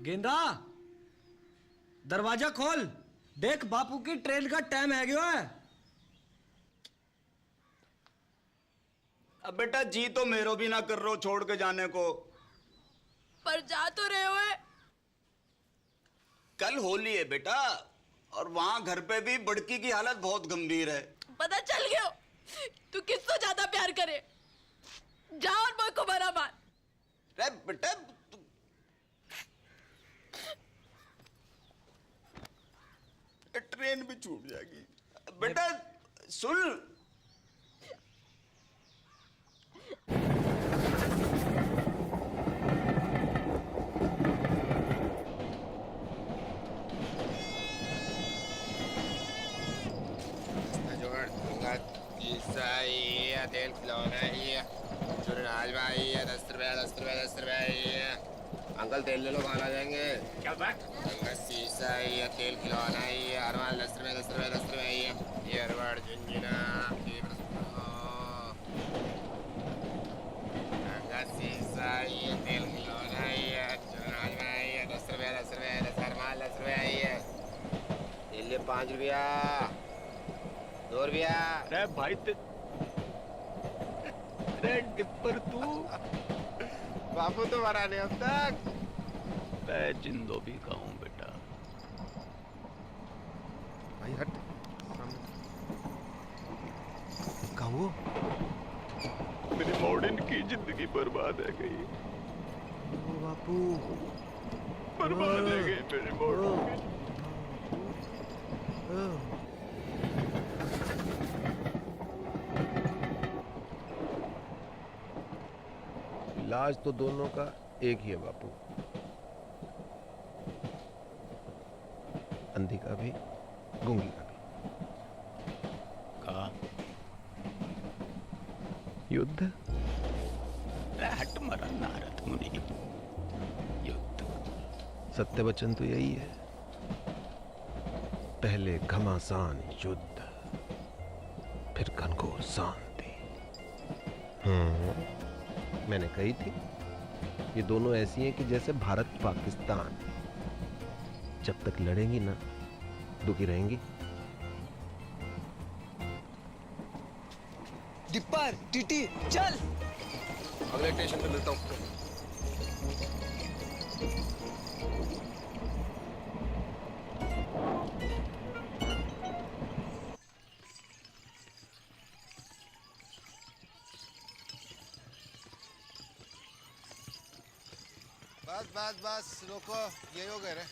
गेंदा दरवाजा खोल, देख बापू की ट्रेन का टाइम है गयो है। अब बेटा जी तो मेरो भी ना कर रहे हो छोड़ के जाने को। पर जा तो रहे हो। कल होली है बेटा, और वहां घर पे भी बड़की की हालत बहुत गंभीर है। पता चल गया तू किससे ज्यादा प्यार करे। जा और मुझ को बरा मार। अरे बेटा ट्रेन भी छूट जाएगी। बेटा सुन, तेल खिलौना ही चुनाज भाई 10 रुपया 10 रुपया 10 रुपया। अंकल तेल ले लो, कहाँ आ जाएंगे। क्या बात। शीशा ही है, तेल खिलौना ही है, अरवाल 10 रुपया 10 रुपया 10 रुपया ही है। ये अरवाड़ झुंझुना शीशा ही है, तेल खिलौना ही है, चुनाज भाई 10 रुपया 10 रुपया 10 अरवाल 10 रुपया ही है। तेल ले 5 रुपया 2 रुपया। अरे भाई टिप्पर तू बापू तो मरा नहीं अब तक। मैं जिंदो भी का हूं बेटा। भाई हट कहाँ वो? मेरे मॉडर्न की जिंदगी बर्बाद है गई। ओ बापू बर्बाद है गई मेरे मॉडर्न की। इलाज तो दोनों का एक ही है बापू, अंधी का भी गूंगी का भी। का युद्ध। हट मरा नारद मुनि। युद्ध। सत्य वचन तो यही है, पहले घमासान युद्ध, फिर घनघोर शांति। मैंने कही थी ये दोनों ऐसी हैं कि जैसे भारत पाकिस्तान, जब तक लड़ेंगी ना दुखी रहेंगी। डिप्पर टीटी चल। अगले स्टेशन पे मिलता हूँ। बस बस बस रोको, ये हो गए रे।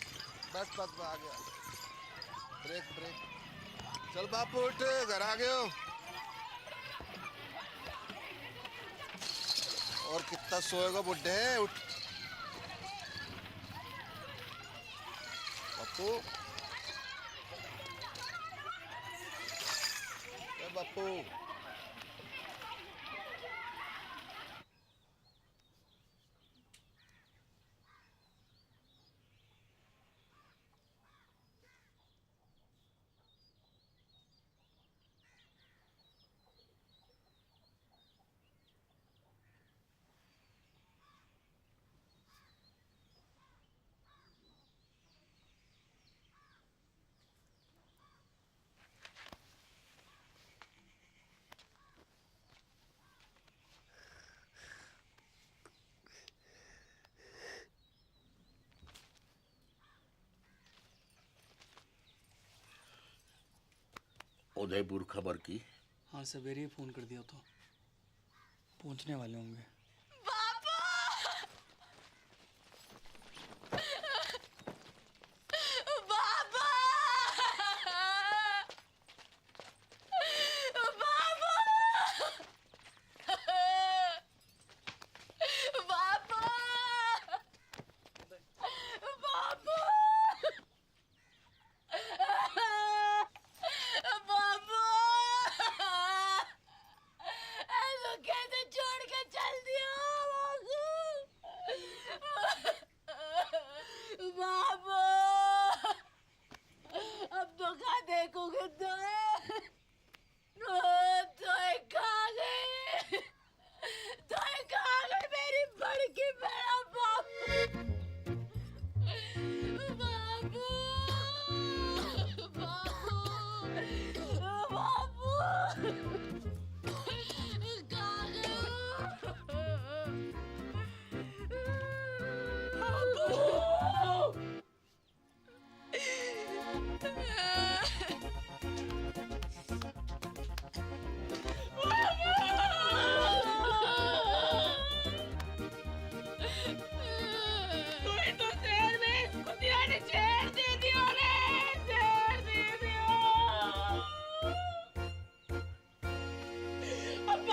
बस बस बस आ गया। Brake brake. चल बापू उठ, घर आ गए हो। और कितना सोएगा बुड्ढे, उठ बापू। बापू उदयपुर खबर की। हाँ सवेरे ही फोन कर दिया था, पहुंचने वाले होंगे। कैसे छोड़ के चल दी।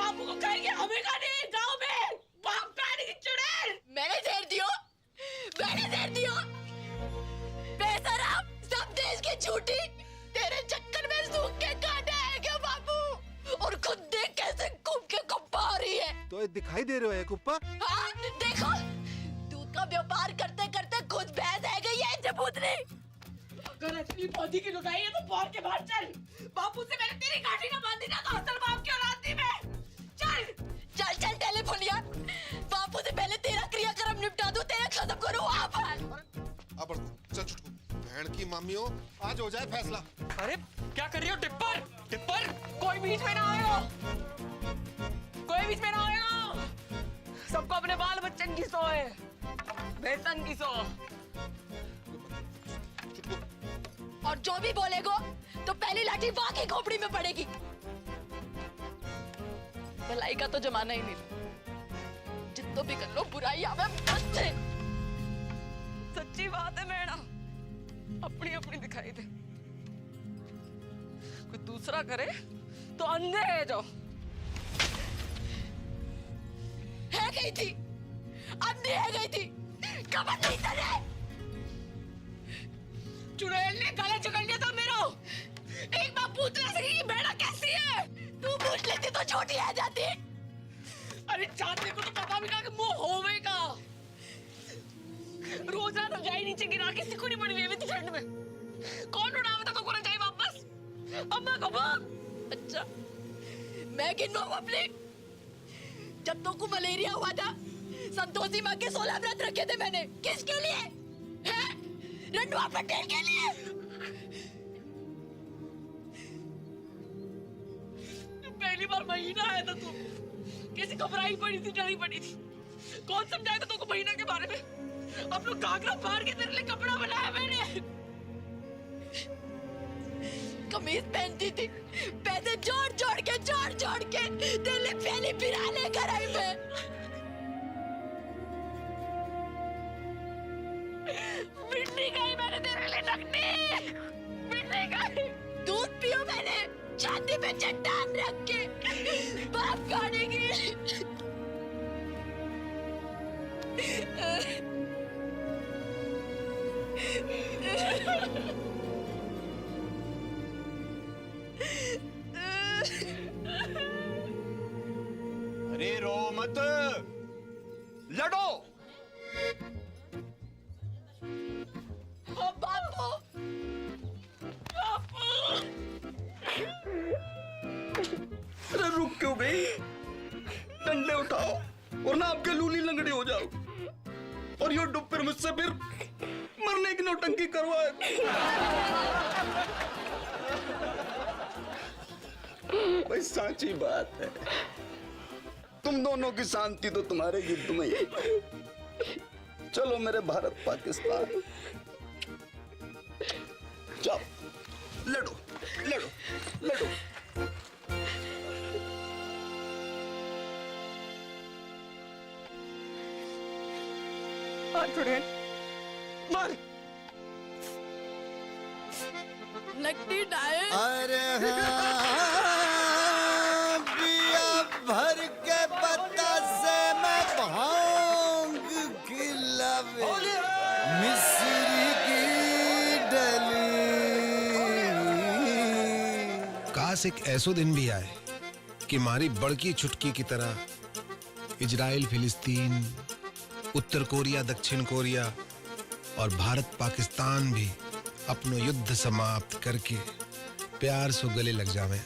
बापू को कहेंगे हमें का नहीं गांव में बाप काट की चुड़ैल। मैंने देर दियो, मैंने देर दियो। बेशरम, सब देश की झूठी तेरे चक्कर में सूख के काटा है क्या बापू? और खुद देख कैसे घूम के कुप्पा हो रही है। तो ये दिखाई दे रहे हो कुप्पा? हाँ देखो, दूध का व्यापार करते करते खुद भैंस है गई है जबूतनी। अगर असली पौधी की लुगाई है तो बाहर के बाहर चल। बापू से मैंने तेरी गाड़ी ना बांधी ना तो असल बाप की औलाद थी मैं। चल चल चल टेलीफोनिया, बापू से पहले तेरा क्रियाक्रम निपटा दूं, तेरा खत्म करूं वहाँ पर। अब चल छुटकू, बहन की मामियों, आज हो जाए फैसला। अरे क्या कर रही हो टिप्पर? टिप्पर कोई बीच में ना आयो, कोई बीच में ना आयो। सबको अपने बाल बच्चन की सो है, बेसन की सो। और जो भी बोलेगो तो पहली लाठी वहां की खोपड़ी में पड़ेगी। भलाई का तो जमाना ही नहीं, जितना भी कर लो बुराई आवे बस से। सच्ची बात है मैडम, अपनी अपनी दिखाई दे। कोई दूसरा करे तो अंधे है जो है गई थी, अंधी है गई थी, कमर नहीं तने। चुड़ैल ने गला जकड़ लिया था मेरा। एक बार पूछ ना सकी कि बेड़ा कैसी है। तू पूछ लेती तो छोटी आ जाती। अरे जानने को तो पता भी कहा कि मुंह होवेगा। रोजाना जाई नीचे गिरा के सिकुड़ी पड़ी हुई थी ठंड में। कौन उड़ावे था तो कोने जाए वापस? अम्मा को बाप। अच्छा मैं गिनवाऊं अपने? जब तो को मलेरिया हुआ था, संतोषी माँ के 16 व्रत रखे थे मैंने। किसके लिए? हैं? रंडवा पटेल के लिए। पहली बार महीना आया था तू, कैसी घबराई पड़ी थी, डरी पड़ी थी। कौन समझाया था तुमको महीना के बारे में? अब लोग घाघरा फाड़ के तेरे लिए कपड़ा बनाया मैंने। कमीज पहनती थी, पैसे जोड़ जोड़ के तेरे लिए पहली बिरा लेकर आई मैं। बिन्नी गई मैंने तेरे लिए नकनी, बिन्नी गई। दूध पियो मैंने छाती पे चट्टान रख के, बाप काटेगी। अरे रो मत, लड़ो। बापू, अरे रुक क्यों गई? डंडे उठाओ और ना आपके लूली लंगड़ी हो जाओ। और यो डुब फिर मुझसे फिर मरने की नौटंकी करवाए। भाई साची बात है, तुम दोनों की शांति तो तुम्हारे युद्ध में ही। चलो मेरे भारत पाकिस्तान, जाओ लड़ो लड़ो लड़ो। चुड़ैल मार। नकली डाये। अरे हाँ, पिया भर के बतासे मैं भांग खिलावे मिस्री की डली। काश एक ऐसो दिन भी आए कि हमारी बड़की छुटकी की तरह इजराइल फिलिस्तीन, उत्तर कोरिया दक्षिण कोरिया और भारत पाकिस्तान भी अपनो युद्ध समाप्त करके प्यार से गले लग जावे।